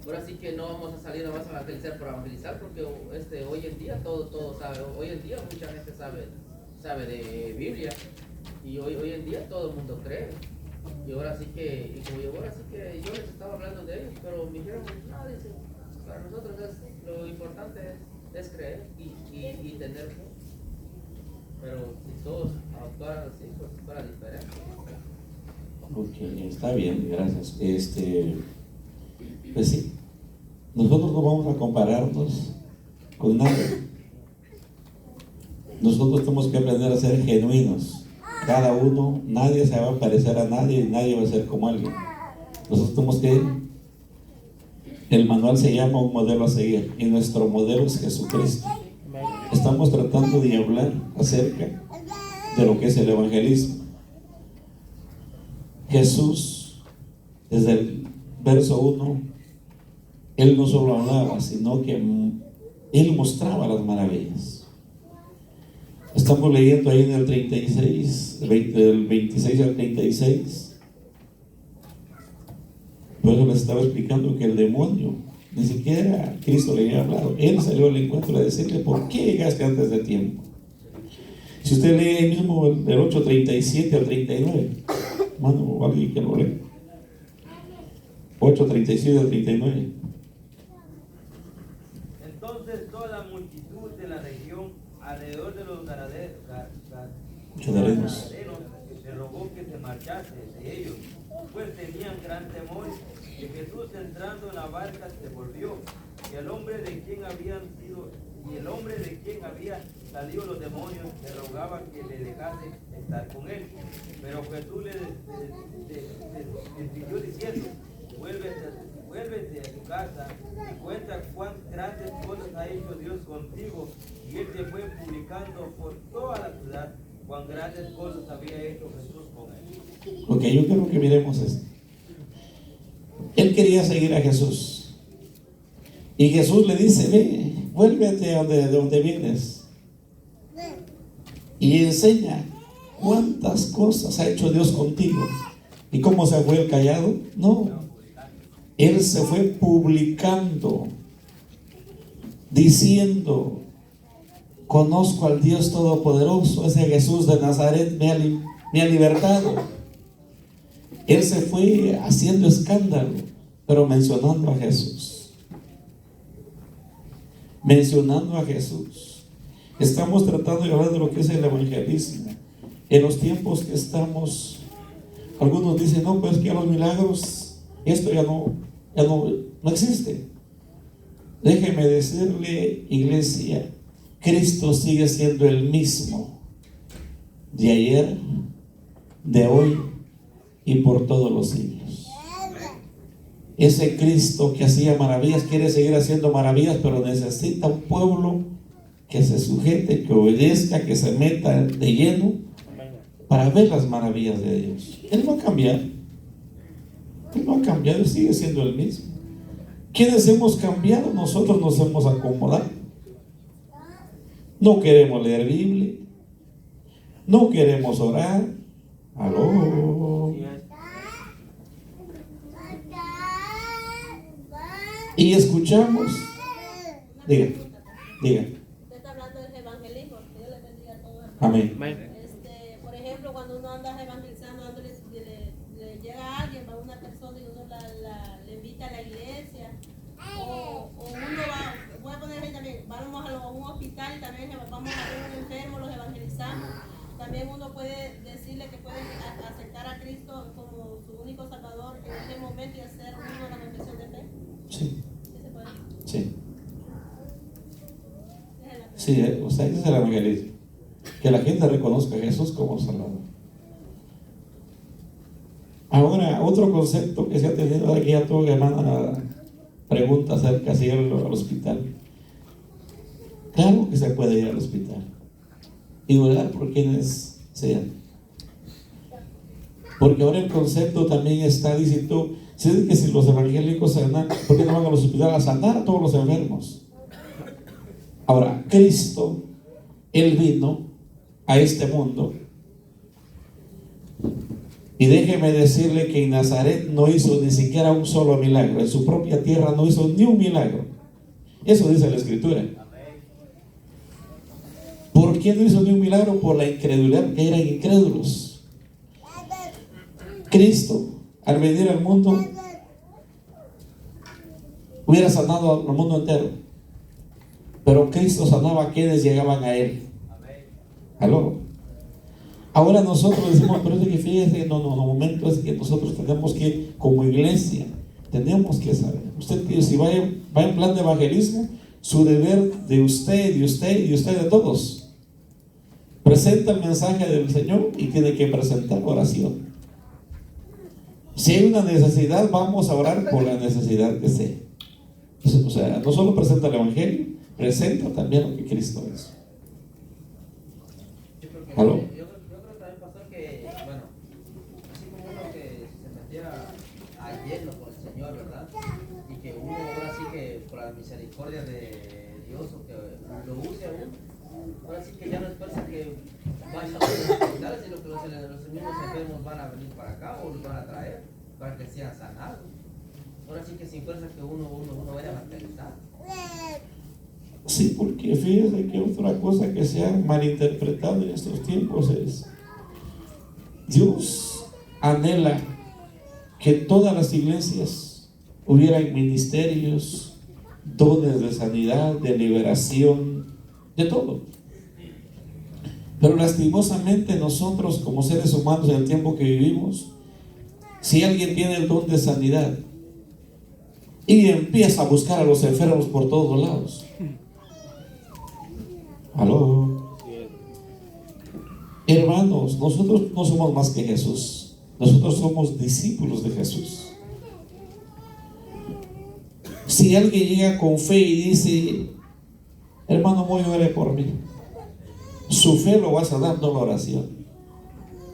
Ahora sí que no vamos a salir nomás a evangelizar por evangelizar, porque hoy en día todo sabe. Hoy en día mucha gente sabe de Biblia, y hoy en día todo el mundo cree. Y ahora sí que yo les estaba hablando de ellos, pero me dijeron, no, dice, para nosotros lo importante es creer y tener fe. Pero si todos actuaran así, pues fuera diferente. Ok, está bien, gracias. Pues sí, nosotros no vamos a compararnos con nadie. Nosotros tenemos que aprender a ser genuinos. Cada uno, nadie se va a parecer a nadie y nadie va a ser como alguien. Nosotros tenemos que, el manual se llama un modelo a seguir y nuestro modelo es Jesucristo. Estamos tratando de hablar acerca de lo que es el evangelismo. Jesús, desde el verso 1, Él no solo hablaba, sino que Él mostraba las maravillas. Estamos leyendo ahí en el 36, del 26 al 36. Por eso les estaba explicando que el demonio, ni siquiera Cristo le había hablado. Él salió al encuentro a decirle: ¿por qué llegaste antes de tiempo? Si usted lee ahí mismo del 8:37 al 39, mano, alguien que lo lee. 8:37 al 39. Entonces toda la multitud de la región alrededor de los gadarenos le rogó que se marchase de ellos, pues tenían gran temor. Y Jesús, entrando en la barca, se volvió, y el hombre de quien habían salido los demonios le rogaba que le dejase estar con él. Pero Jesús le despidió diciendo: vuélvete a tu casa y cuenta cuán grandes cosas ha hecho Dios contigo. Y él se fue publicando por toda la ciudad cuán grandes cosas había hecho Jesús con él. Ok, yo quiero que miremos esto. Él quería seguir a Jesús. Y Jesús le dice: ve, vuélvete de donde vienes y enseña cuántas cosas ha hecho Dios contigo. ¿Y cómo se fue el callado? No. Él se fue publicando, diciendo: conozco al Dios Todopoderoso, ese Jesús de Nazaret me ha libertado. Él se fue haciendo escándalo, pero mencionando a Jesús. Mencionando a Jesús. Estamos tratando de hablar de lo que es el evangelismo. En los tiempos que estamos, algunos dicen: no, pues que los milagros, esto ya no existe. Déjeme decirle, iglesia, Cristo sigue siendo el mismo de ayer, de hoy y por todos los siglos. Ese Cristo que hacía maravillas quiere seguir haciendo maravillas, pero necesita un pueblo que se sujete, que obedezca, que se meta de lleno para ver las maravillas de Dios. Él no ha cambiado. Él no ha cambiado, Él sigue siendo el mismo. ¿Quiénes hemos cambiado? Nosotros nos hemos acomodado. No queremos leer Biblia. No queremos orar. Aló. Y escuchamos. Diga. Usted está hablando del evangelismo. Dios le bendiga a todos. Amén. Por ejemplo, cuando uno anda evangelizando, le llega a alguien, a una persona, y uno le invita a la iglesia, o uno voy a poner ahí también, vamos a un hospital y también vamos a ver un enfermo, los evangelizamos. También uno puede decirle que puede aceptar a Cristo como su único salvador en ese momento y hacer una confesión de fe. Sí. ¿Sí se puede? Sí. Sí, o sea, ese es el evangelismo. Que la gente reconozca a Jesús como Salvador. Ahora, otro concepto que se ha tenido aquí, a toda hermana pregunta acerca de ir al hospital. Claro que se puede ir al hospital. y orar por quienes sean. Porque ahora el concepto también está diciendo, que si los evangélicos sanan, ¿por qué no van a los hospitales a sanar a todos los enfermos? Ahora, Cristo, Él vino a este mundo, y déjeme decirle que en Nazaret no hizo ni siquiera un solo milagro. En su propia tierra no hizo ni un milagro. Eso dice la Escritura. ¿Por qué no hizo ni un milagro? Por la incredulidad, porque eran incrédulos. Cristo, al venir al mundo, hubiera sanado al mundo entero, pero Cristo sanaba a quienes llegaban a Él. ¿Aló? Ahora nosotros decimos, pero es que fíjese, no, momento, es que nosotros tenemos que, como iglesia, tenemos que saber. Usted, si va en plan de evangelismo, su deber de usted, de todos, presenta el mensaje del Señor y tiene que presentar oración. Si hay una necesidad, vamos a orar por la necesidad que sea. O sea, no solo presenta el evangelio, presenta también lo que Cristo es. ¿Aló? Yo creo también, pastor, que, bueno, así como uno que se metía a lleno con el Señor, ¿verdad? Y que uno ahora sí que por la misericordia de Dios, o que lo use a uno, ahora sí que ya no es fuerza que vaya a los hospitales, sino que los mismos enfermos van a venir para acá o los van a traer para que sean sanados. Ahora sí que sin fuerza que uno vaya a evangelizar. Sí, porque fíjese que otra cosa que se ha malinterpretado en estos tiempos es, Dios anhela que todas las iglesias hubieran ministerios, dones de sanidad, de liberación, de todo. Pero lastimosamente nosotros como seres humanos en el tiempo que vivimos, si alguien tiene el don de sanidad y empieza a buscar a los enfermos por todos lados, ¿aló? Hermanos, nosotros no somos más que Jesús. Nosotros somos discípulos de Jesús. Si alguien llega con fe y dice, hermano, voy a orar por mí, su fe lo vas a dar, no la oración.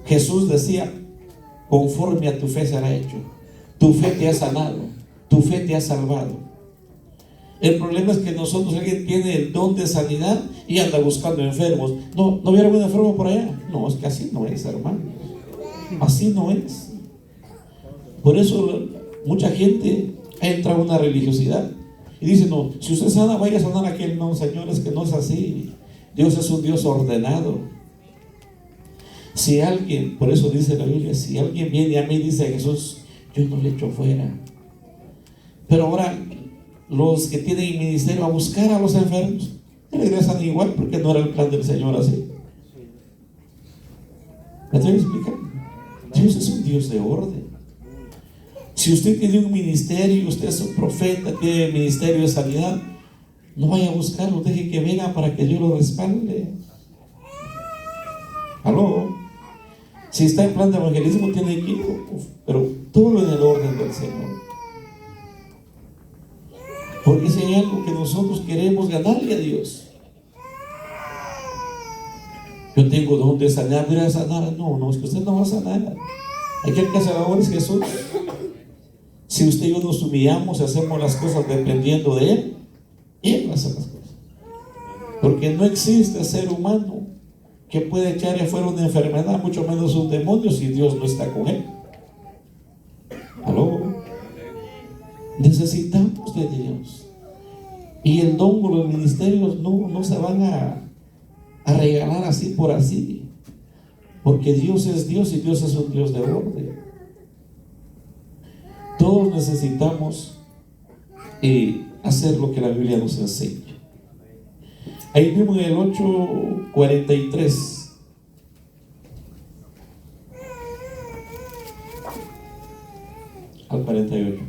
Jesús decía, conforme a tu fe será hecho. Tu fe te ha sanado, tu fe te ha salvado. El problema es que nosotros, alguien tiene el don de sanidad y anda buscando enfermos. ¿No vieron un enfermo por allá? No, es que así no es, hermano. Así no es. Por eso mucha gente entra a una religiosidad y dice, no, si usted sana, vaya a sanar a aquel. No, señores, que no es así. Dios es un Dios ordenado. Si alguien, por eso dice la Biblia, si alguien viene a mí, dice Jesús, yo no le echo fuera. Pero ahora los que tienen ministerio a buscar a los enfermos regresan igual, porque no era el plan del Señor así. ¿Me estoy explicando? Dios es un Dios de orden. Si usted tiene un ministerio, usted es un profeta, tiene ministerio de sanidad, no vaya a buscarlo, deje que venga para que Dios lo respalde. ¿Aló? Si está en plan de evangelismo, tiene equipo, pero todo en el orden del Señor. Porque si hay algo que nosotros queremos ganarle a Dios, yo tengo don de sanar, voy a sanar. No, es que usted no va a sanar. Aquel que hace la obra es Jesús. Si usted y yo nos humillamos y hacemos las cosas dependiendo de Él, Él hace las cosas. Porque no existe ser humano que pueda echar afuera una enfermedad, mucho menos un demonio, si Dios no está con él. ¿Aló? Necesitamos de Dios. Y el don o los ministerios no se van a regalar así por así. Porque Dios es Dios y Dios es un Dios de orden. Todos necesitamos hacer lo que la Biblia nos enseña. Ahí mismo en el 8:43. Al 48.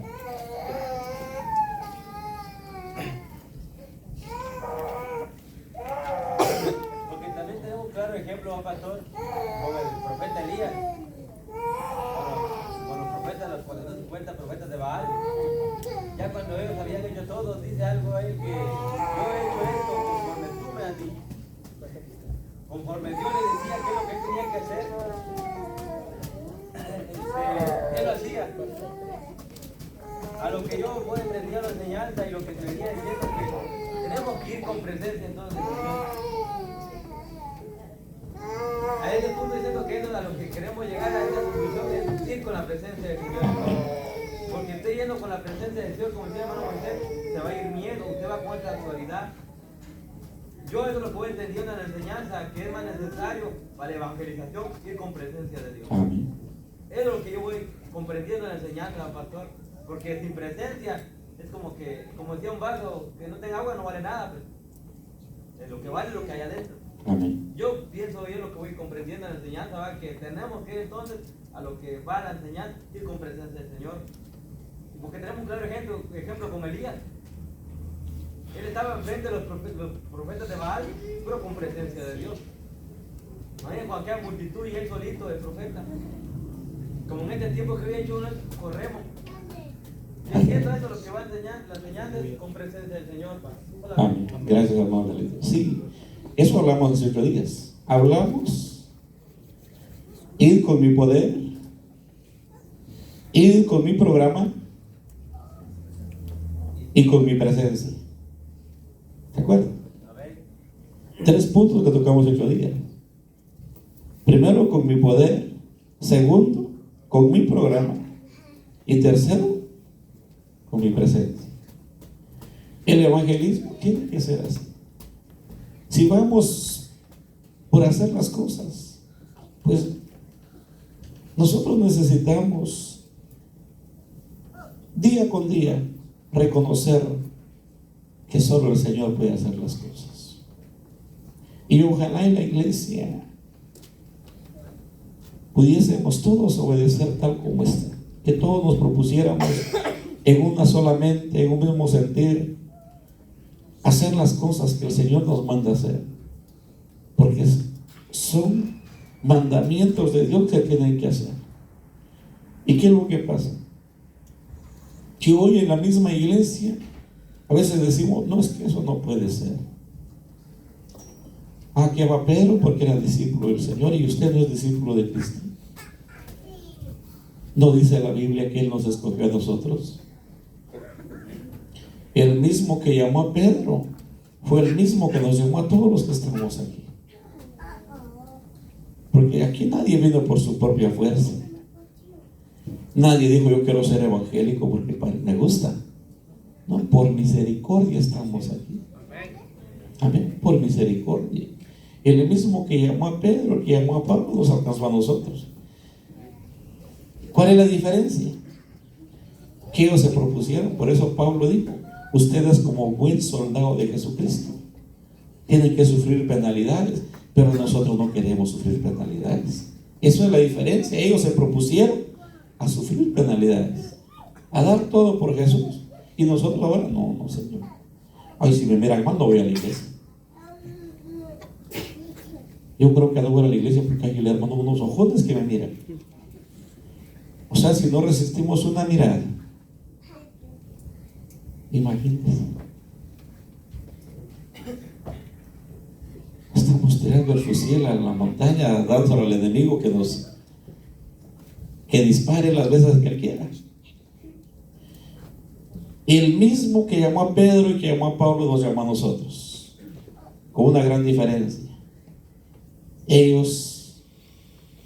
Porque también tenemos un claro ejemplo, pastor, con el profeta Elías, con los profetas, los 450 profetas de Baal. Ya cuando ellos habían hecho todo, dice algo a él que yo he hecho esto conforme tú me has dicho. conforme Dios le decía qué es lo que él tenía que hacer, él lo hacía. A lo que yo voy entendiendo la enseñanza y lo que te venía diciendo es que tenemos que ir con presencia entonces de Dios. A ese punto diciendo que es a lo que queremos llegar a esa conclusión es ir con la presencia de Dios. Porque usted yendo con la presencia de Dios, como decía el hermano Moisés, se va a ir miedo, usted va con esta autoridad. Yo eso es lo que voy entendiendo en la enseñanza, que es más necesario para la evangelización ir con presencia de Dios. Amén. Eso es lo que yo voy comprendiendo en la enseñanza, pastor. Porque sin presencia es como que, como decía un vaso que no tenga agua no vale nada. Pues. Lo que vale es lo que hay adentro. Amén. Yo pienso yo lo que voy comprendiendo en la enseñanza, ¿va? Que tenemos que ir entonces a lo que va la enseñanza, ir con presencia del Señor. Porque tenemos un claro ejemplo con Elías. Él estaba enfrente de los profetas de Baal, pero con presencia de Dios. Imagínense con aquella multitud y él solito de profeta. Como en este tiempo que había hecho uno, corremos. Y haciendo eso lo que va a enseñar, la enseñanza es con presencia del Señor. Amén. Gracias, hermano Dalito. Sí, eso hablamos hace 8 días. Hablamos ir con mi poder, ir con mi programa y con mi presencia. ¿De acuerdo? 3 puntos que tocamos 8 días. Primero, con mi poder. Segundo, con mi programa. Y tercero, con mi presencia. El evangelismo tiene que ser así. Si vamos por hacer las cosas, pues nosotros necesitamos día con día reconocer que solo el Señor puede hacer las cosas. Y ojalá en la iglesia pudiésemos todos obedecer tal como está, que todos nos propusiéramos en una sola mente, en un mismo sentir, hacer las cosas que el Señor nos manda hacer, porque son mandamientos de Dios que tienen que hacer. ¿Y qué es lo que pasa? Que hoy en la misma iglesia a veces decimos, no, es que eso no puede ser. Que va Pedro porque era discípulo del Señor y usted no es discípulo de Cristo. ¿No dice la Biblia que Él nos escogió a nosotros? El mismo que llamó a Pedro fue el mismo que nos llamó a todos los que estamos aquí. Porque aquí nadie vino por su propia fuerza. Nadie dijo yo quiero ser evangélico porque me gusta. No, por misericordia estamos aquí. Amén, por misericordia. El mismo que llamó a Pedro, que llamó a Pablo, nos alcanzó a nosotros. ¿Cuál es la diferencia? Que ellos se propusieron. Por eso Pablo dijo, ustedes como buen soldado de Jesucristo tienen que sufrir penalidades, pero nosotros no queremos sufrir penalidades. Eso es la diferencia. Ellos se propusieron a sufrir penalidades, a dar todo por Jesús, y nosotros ahora no, Señor. Ay, si me miran mal no voy a la iglesia. Yo creo que no voy a la iglesia porque hay hermano unos ojotes que me miran. O sea, si no resistimos una mirada, imagínense, estamos tirando el fusil a la montaña, dándolo al enemigo que dispare las veces que él quiera. El mismo que llamó a Pedro y que llamó a Pablo nos llamó a nosotros, con una gran diferencia. Ellos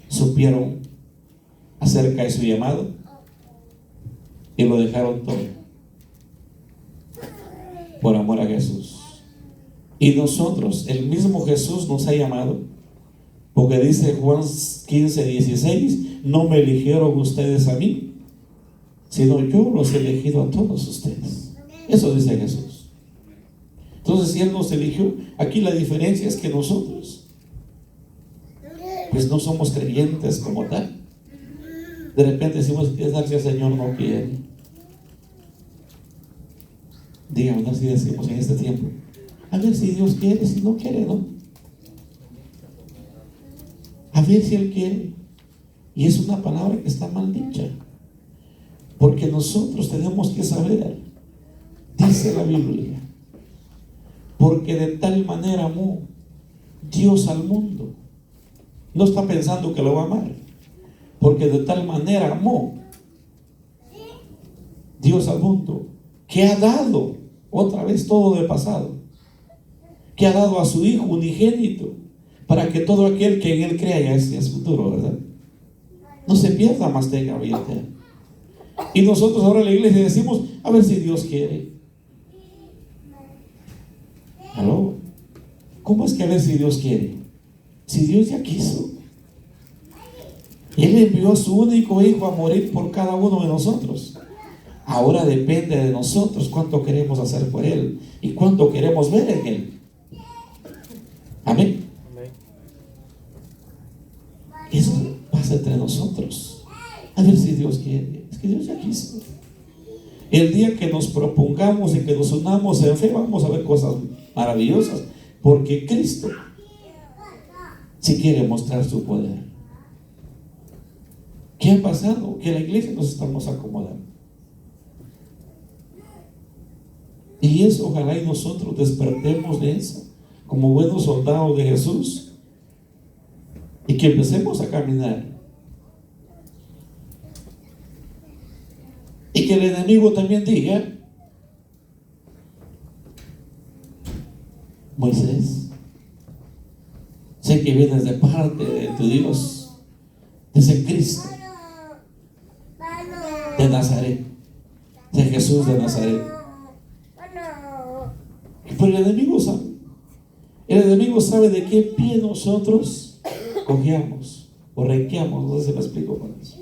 supieron acerca de su llamado y lo dejaron todo por amor a Jesús. Y nosotros, el mismo Jesús nos ha llamado, porque dice Juan 15:16, no me eligieron ustedes a mí, sino yo los he elegido a todos ustedes. Eso dice Jesús. Entonces, si Él nos eligió, aquí la diferencia es que nosotros pues no somos creyentes como tal. De repente decimos, ¿qué tal si el Señor no quiere? Dígame, no, si decimos en este tiempo, a ver si Dios quiere, si no quiere, no. A ver si Él quiere. Y es una palabra que está mal dicha, porque nosotros tenemos que saber, dice la Biblia, porque de tal manera amó Dios al mundo. No está pensando que lo va a amar, porque de tal manera amó Dios al mundo, que ha dado, otra vez todo de pasado, que ha dado a su Hijo unigénito, para que todo aquel que en Él crea, ya es futuro, ¿verdad? No se pierda, más tenga vida eterna. Y nosotros ahora en la iglesia decimos, a ver si Dios quiere. ¿Aló? ¿Cómo es que a ver si Dios quiere? Si Dios ya quiso. Él envió a su único Hijo a morir por cada uno de nosotros. Ahora depende de nosotros cuánto queremos hacer por Él y cuánto queremos ver en Él. Amén. Eso pasa entre nosotros. A ver si Dios quiere. Es que Dios ya quiso. El día que nos propongamos y que nos unamos en fe, vamos a ver cosas maravillosas, porque Cristo si quiere mostrar su poder. ¿Qué ha pasado? Que la iglesia nos estamos acomodando. Y eso, ojalá y nosotros despertemos de eso como buenos soldados de Jesús y que empecemos a caminar. Y que el enemigo también diga: Moisés, sé que vienes de parte de tu Dios, de ese Cristo de Nazaret, de Jesús de Nazaret. Pero el enemigo sabe. El enemigo sabe de qué pie nosotros cojeamos o renqueamos. No sé si me explico con eso.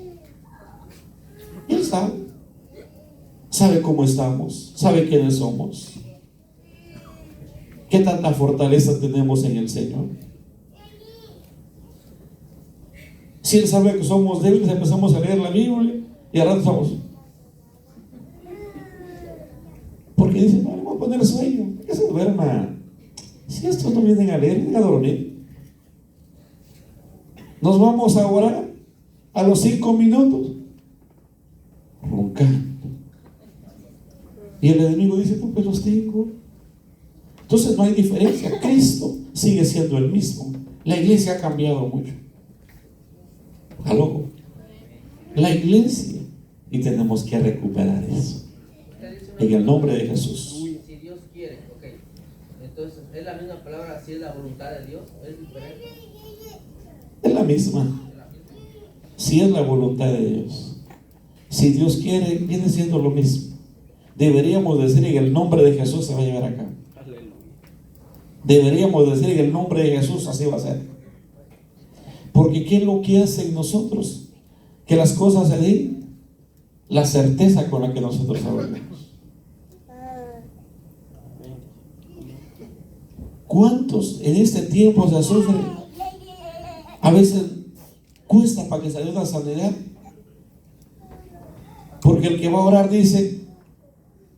Él sabe. Sabe cómo estamos. Sabe quiénes somos. Qué tanta fortaleza tenemos en el Señor. Si Él sabe que somos débiles, empezamos a leer la Biblia y al rato estamos. Porque dice: no, le voy a poner sueño, que se duerma. Si estos no vienen a leer, vienen a dormir. Nos vamos a orar a los 5 minutos, roncando. Y el enemigo dice: no, pues los tengo. Entonces no hay diferencia. Cristo sigue siendo el mismo. La iglesia ha cambiado mucho. ¿Aló? La iglesia. Y tenemos que recuperar eso. En el nombre de Jesús. Si Dios quiere, ok. Entonces, ¿es la misma palabra si es la voluntad de Dios? ¿Es diferente? Es la misma. Si es la voluntad de Dios. Si Dios quiere, viene siendo lo mismo. Deberíamos decir: en el nombre de Jesús se va a llevar a cabo. Deberíamos decir: en el nombre de Jesús así va a ser. Porque ¿qué es lo que hace en nosotros? Que las cosas se den. La certeza con la que nosotros hablamos. ¿Cuántos en este tiempo se sufren? A veces cuesta para que se dé una sanidad, porque el que va a orar dice: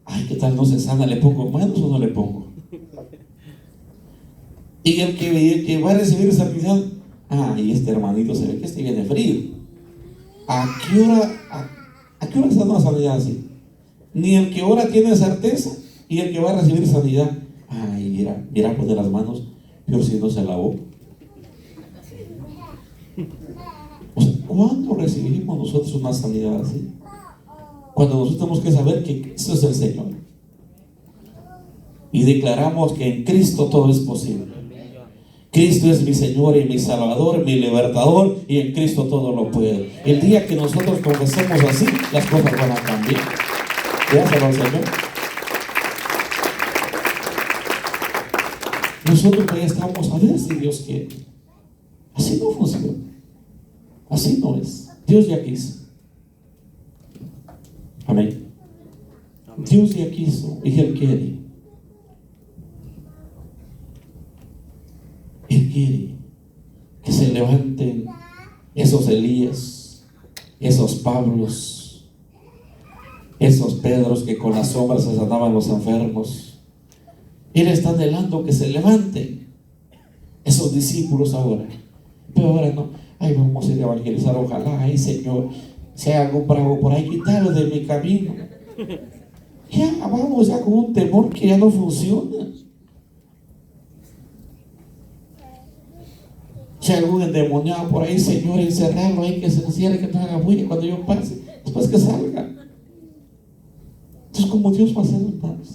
ay, ¿qué tal no se sana? ¿Le pongo manos o no le pongo? Y el que va a recibir sanidad: y este hermanito se ve que este viene frío. ¿A qué hora se da una sanidad así? Ni el que ora tiene certeza, y el que va a recibir sanidad: mira poner las manos, peor si no se lavó. O sea, ¿cuándo recibimos nosotros una sanidad así? Cuando nosotros tenemos que saber que Cristo es el Señor y declaramos que en Cristo todo es posible. Cristo es mi Señor y mi Salvador, mi libertador, y en Cristo todo lo puedo. El día que nosotros confesemos así, las cosas van a cambiar. Gracias al Señor. Nosotros ya estamos a ver si Dios quiere. Así no funciona. Así no es. Dios ya quiso. Amén. Dios ya quiso y Él quiere. Él quiere que se levanten esos Elías, esos Pablos, esos Pedros que con las sombras se sanaban los enfermos. Él está anhelando que se levanten esos discípulos ahora. Pero ahora no. Vamos a ir a evangelizar. Ojalá, Señor, si hay algún bravo por ahí, quítalo de mi camino. Ya vamos con un temor que ya no funciona. Si hay algún endemoniado por ahí, Señor, encerrarlo ahí, que se encierre, que no haga bulla cuando yo pase, después que salga. Entonces, ¿cómo Dios va a hacer, hermanos?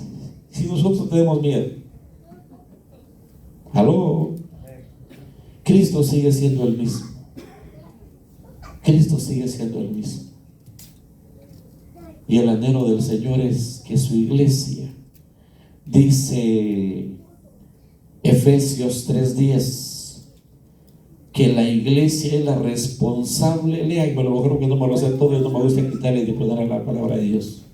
Si nosotros tenemos miedo. ¿Aló? Cristo sigue siendo el mismo. Cristo sigue siendo el mismo. Y el anhelo del Señor es que su iglesia, dice Efesios 3:10, que la iglesia es la responsable. Lea, y bueno, creo que no me lo sé todo, y no me gusta quitarle de poner la palabra de Dios.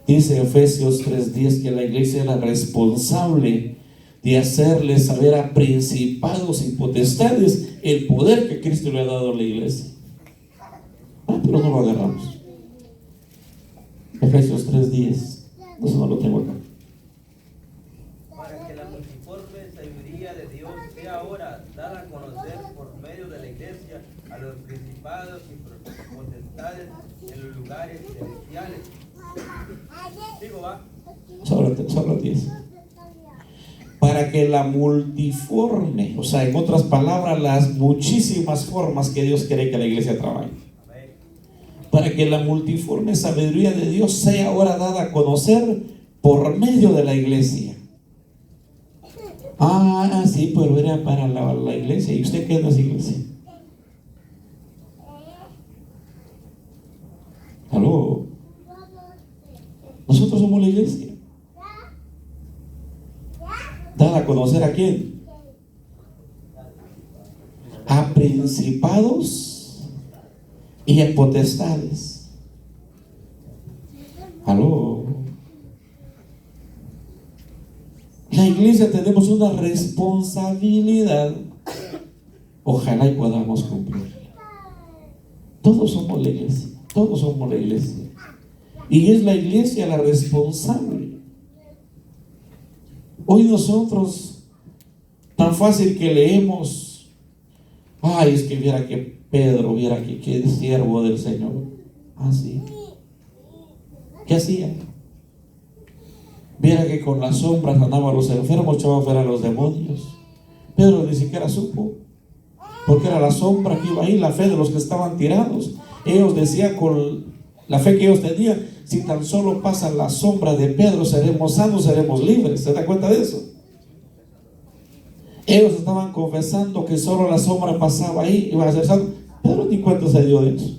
Dice Efesios 3:10 que la iglesia es la responsable de hacerle saber a principados y potestades el poder que Cristo le ha dado a la iglesia. Pero no lo agarramos. Efesios 3:10. Eso no lo tengo acá. Para que la multiforme sabiduría de Dios sea ahora dada a conocer por medio de la iglesia a los principados y potestades en los lugares celestiales. Digo, va. Solo 10. Para que la multiforme, o sea, en otras palabras, las muchísimas formas que Dios quiere que la iglesia trabaje. Para que la multiforme sabiduría de Dios sea ahora dada a conocer por medio de la iglesia. Sí, pero era para la iglesia. ¿Y usted qué no es iglesia? ¿Aló? Nosotros somos la iglesia. ¿Dada a conocer a quién? A principados y a potestades. ¿Aló? La iglesia tenemos una responsabilidad. Ojalá y podamos cumplirla. Todos somos la iglesia. Todos somos la iglesia. Y es la iglesia la responsable. Hoy nosotros, tan fácil que leemos, es que viera que Pedro, viera que es siervo del Señor. Sí. ¿Qué hacía? Viera que con las sombras andaban los enfermos, echaba fuera a los demonios. Pedro ni siquiera supo, porque era la sombra que iba ahí, la fe de los que estaban tirados. Ellos decían, con la fe que ellos tenían, si tan solo pasa la sombra de Pedro, seremos sanos, seremos libres. ¿Se da cuenta de eso? Ellos estaban confesando que solo la sombra pasaba ahí, iba a ser sano. Pedro ni cuenta se dio de eso.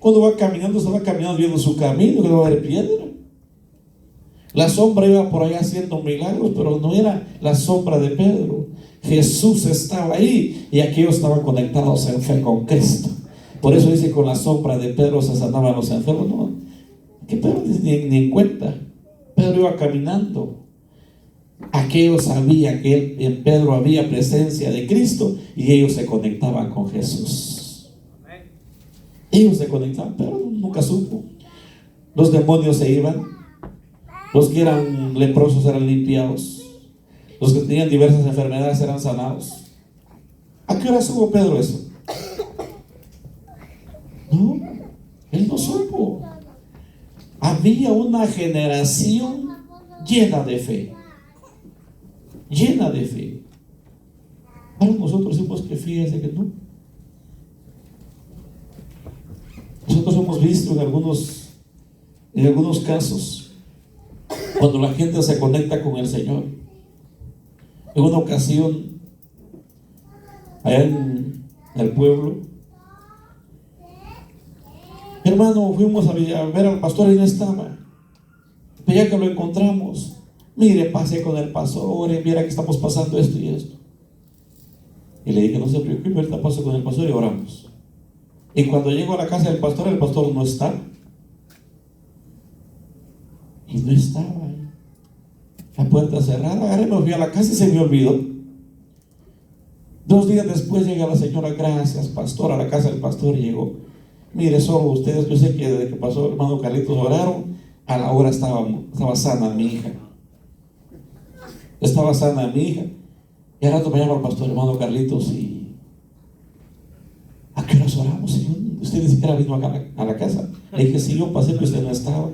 Cuando va caminando, se va caminando viendo su camino, que no va a haber piedra. La sombra iba por ahí haciendo milagros, pero no era la sombra de Pedro. Jesús estaba ahí y aquellos estaban conectados en fe con Cristo. Por eso dice, con la sombra de Pedro se sanaban los enfermos. No, que Pedro ni en cuenta. Pedro iba caminando. Aquellos sabían que en Pedro había presencia de Cristo y ellos se conectaban con Jesús. Ellos se conectaban, pero nunca supo. Los demonios se iban. Los que eran leprosos eran limpiados. Los que tenían diversas enfermedades eran sanados. ¿A qué hora supo Pedro eso? No, él no supo. Había una generación llena de fe. Llena de fe. Ahora nosotros hemos que fíjense que no. Nosotros hemos visto en algunos casos, cuando la gente se conecta con el Señor. En una ocasión, allá en el pueblo, hermano, fuimos a ver al pastor y no estaba. Pero ya que lo encontramos, mire, pasé con el pastor, mira que estamos pasando esto y esto. Y le dije, no se preocupe, ahorita paso con el pastor y oramos. Y cuando llego a la casa del pastor, el pastor no está. Y no estaba ahí. La puerta cerrada. Agarré, me fui a la casa y se me olvidó. 2 días después llega la señora, gracias pastor, a la casa del pastor y llegó. Mire, solo ustedes, yo sé que desde que pasó el hermano Carlitos oraron, a la hora estaba sana mi hija. Estaba sana mi hija. Y al rato me llama el pastor, hermano Carlitos, y ¿a qué horas oramos, señor? Usted ni siquiera vino acá a la casa. Le dije, sí, yo pasé, pero usted no estaba.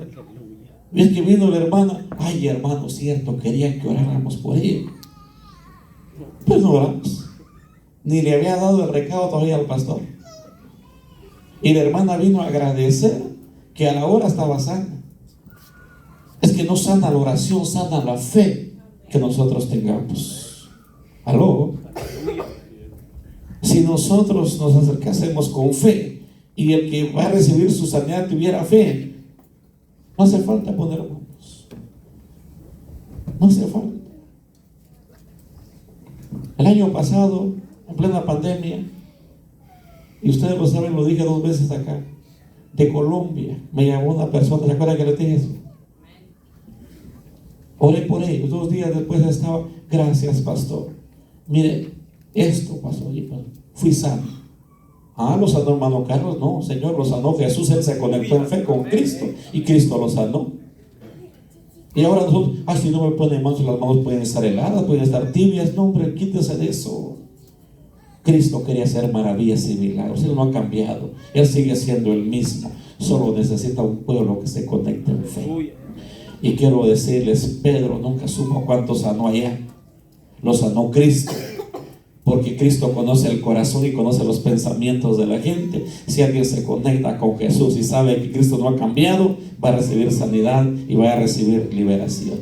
Y es que vino la hermana. Ay, hermano, cierto, quería que oráramos por ella. Pues no oramos. ni le había dado el recado todavía al pastor. Y la hermana vino a agradecer que a la hora estaba sana. Es que no sana la oración, sana la fe que nosotros tengamos. ¿Aló? Si nosotros nos acercásemos con fe y el que va a recibir su sanidad tuviera fe, no hace falta poner manos. No hace falta. El año pasado, en plena pandemia, y ustedes lo saben, lo dije 2 veces acá, de Colombia, me llamó una persona, ¿se acuerdan que les dije eso? Oré por ellos, 2 días después estaba, gracias pastor, mire, esto pasó, y fui sano. Lo sanó hermano Carlos, no, Señor, lo sanó Jesús, él se conectó en fe con Cristo, y Cristo lo sanó. Y ahora nosotros, si no me ponen manos, las manos pueden estar heladas, pueden estar tibias. No, hombre, quítese de eso. Cristo quería hacer maravillas y milagros. Él no ha cambiado. Él sigue siendo el mismo. Solo necesita un pueblo que se conecte en fe. Y quiero decirles, Pedro nunca supo cuánto sanó allá. Lo sanó Cristo. Porque Cristo conoce el corazón y conoce los pensamientos de la gente. Si alguien se conecta con Jesús y sabe que Cristo no ha cambiado, va a recibir sanidad y va a recibir liberación.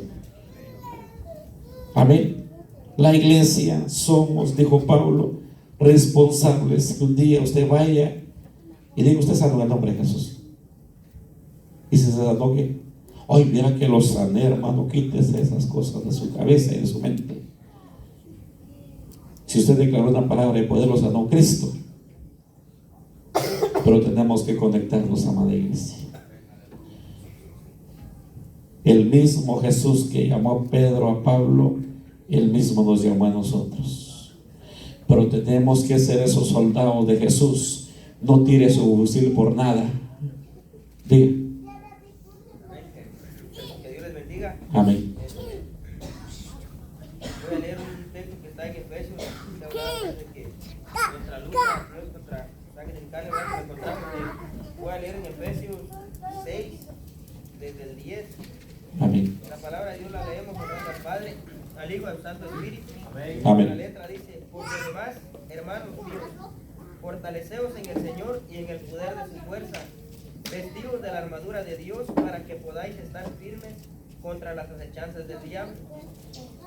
Amén. La iglesia somos, dijo Pablo, responsables. Que un día usted vaya y diga, usted sanó en el nombre de Jesús. Y si se sanó, ¿qué? Ay, mira que lo sané, hermano. Quítese esas cosas de su cabeza y de su mente. Si usted declaró una palabra de poder, lo sanó Cristo. Pero tenemos que conectarnos, amada iglesia. El mismo Jesús que llamó a Pedro, a Pablo, el mismo nos llamó a nosotros. Pero tenemos que ser esos soldados de Jesús. No tire su fusil por nada. Diga. Que Dios les bendiga. Amén. Voy a leer un texto que está en Efesios, que habla de que nuestra lucha no es contra sangre y carne, voy a leer en Efesios 6, desde el 10. Amén. La palabra de Dios la leemos honrando al Padre, al Hijo y al Santo Espíritu. Amén. La letra dice: por lo demás, hermanos míos, fortaleceos en el Señor y en el poder de su fuerza, vestidos de la armadura de Dios para que podáis estar firmes contra las acechanzas del diablo.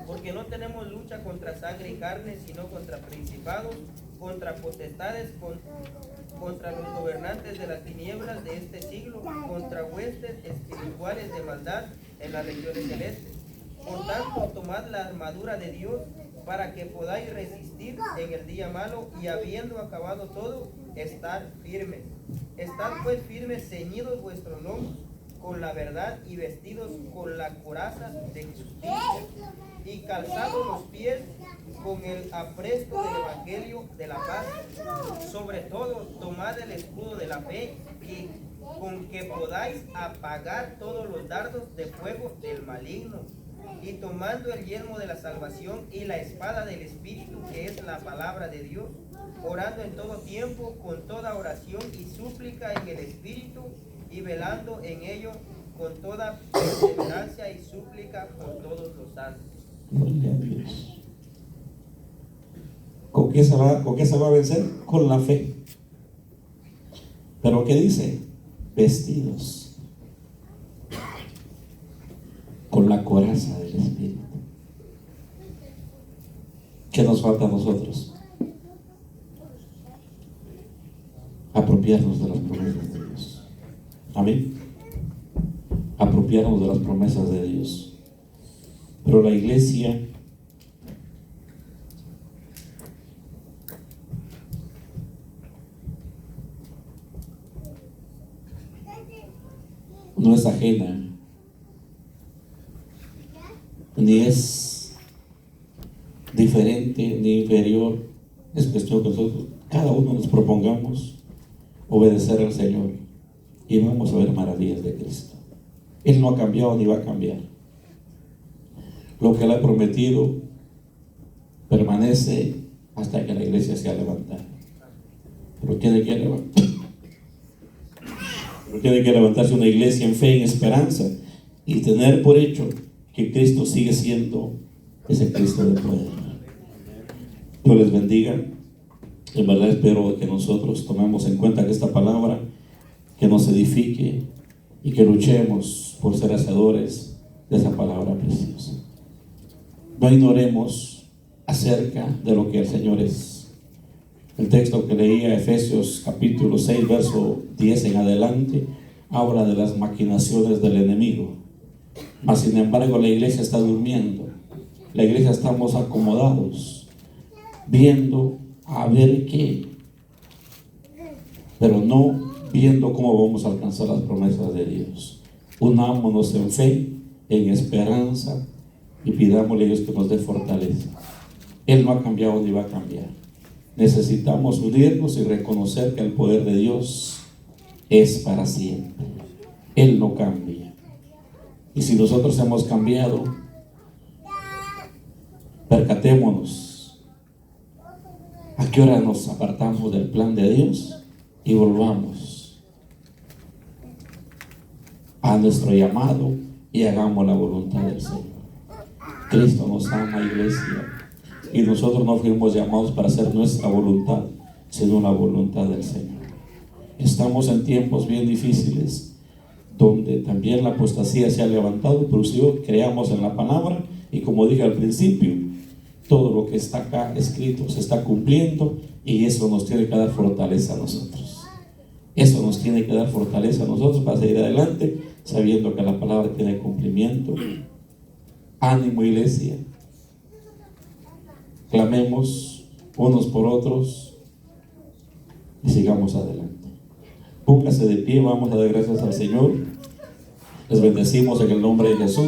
Porque no tenemos lucha contra sangre y carne, sino contra principados, contra potestades, contra los gobernantes de las tinieblas de este siglo, contra huestes espirituales de maldad en las regiones celestes. Por tanto, tomad la armadura de Dios para que podáis resistir en el día malo y habiendo acabado todo, estar firmes. Estad pues firmes, ceñidos vuestros lomos con la verdad y vestidos con la coraza de justicia y calzados los pies con el apresto del evangelio de la paz. Sobre todo, tomad el escudo de la fe y con que podáis apagar todos los dardos de fuego del maligno, y tomando el yelmo de la salvación y la espada del Espíritu, que es la palabra de Dios, orando en todo tiempo con toda oración y súplica en el Espíritu, y velando en ello con toda perseverancia y súplica por todos los santos. Gloria a Dios. ¿Con qué se va a vencer? Con la fe. Pero ¿qué dice? Vestidos con la coraza del Espíritu. ¿Qué nos falta a nosotros? Apropiarnos de las promesas de Dios. Amén. Apropiarnos de las promesas de Dios. Pero la iglesia no es ajena, ni es diferente, ni inferior. Es cuestión que nosotros, cada uno nos propongamos obedecer al Señor y vamos a ver maravillas de Cristo. Él no ha cambiado ni va a cambiar. Lo que Él ha prometido permanece hasta que la iglesia sea levantada. Pero tiene que levantar. Tiene que levantarse una iglesia en fe, en esperanza, y tener por hecho que Cristo sigue siendo ese Cristo de poder. Dios les bendiga. En verdad espero que nosotros tomemos en cuenta que esta palabra, que nos edifique y que luchemos por ser hacedores de esa palabra preciosa. No ignoremos acerca de lo que el Señor es. El texto que leía, Efesios capítulo 6, verso 10 en adelante, habla de las maquinaciones del enemigo. Mas sin embargo la iglesia está durmiendo. La iglesia estamos acomodados, viendo a ver qué, pero no viendo cómo vamos a alcanzar las promesas de Dios. Unámonos en fe, en esperanza, y pidámosle a Dios que nos dé fortaleza. Él no ha cambiado ni va a cambiar. Necesitamos unirnos y reconocer que el poder de Dios es para siempre. Él no cambia. Y si nosotros hemos cambiado, percatémonos a qué hora nos apartamos del plan de Dios y volvamos a nuestro llamado y hagamos la voluntad del Señor. Cristo nos ama, iglesia, y nosotros no fuimos llamados para hacer nuestra voluntad, sino la voluntad del Señor. Estamos en tiempos bien difíciles, donde también la apostasía se ha levantado, pero si creamos en la palabra, y como dije al principio, todo lo que está acá escrito se está cumpliendo, y eso nos tiene que dar fortaleza a nosotros. Eso nos tiene que dar fortaleza a nosotros para seguir adelante, sabiendo que la palabra tiene cumplimiento. Ánimo, iglesia. Clamemos unos por otros y sigamos adelante. Póngase de pie, vamos a dar gracias al Señor. Les bendecimos en el nombre de Jesús.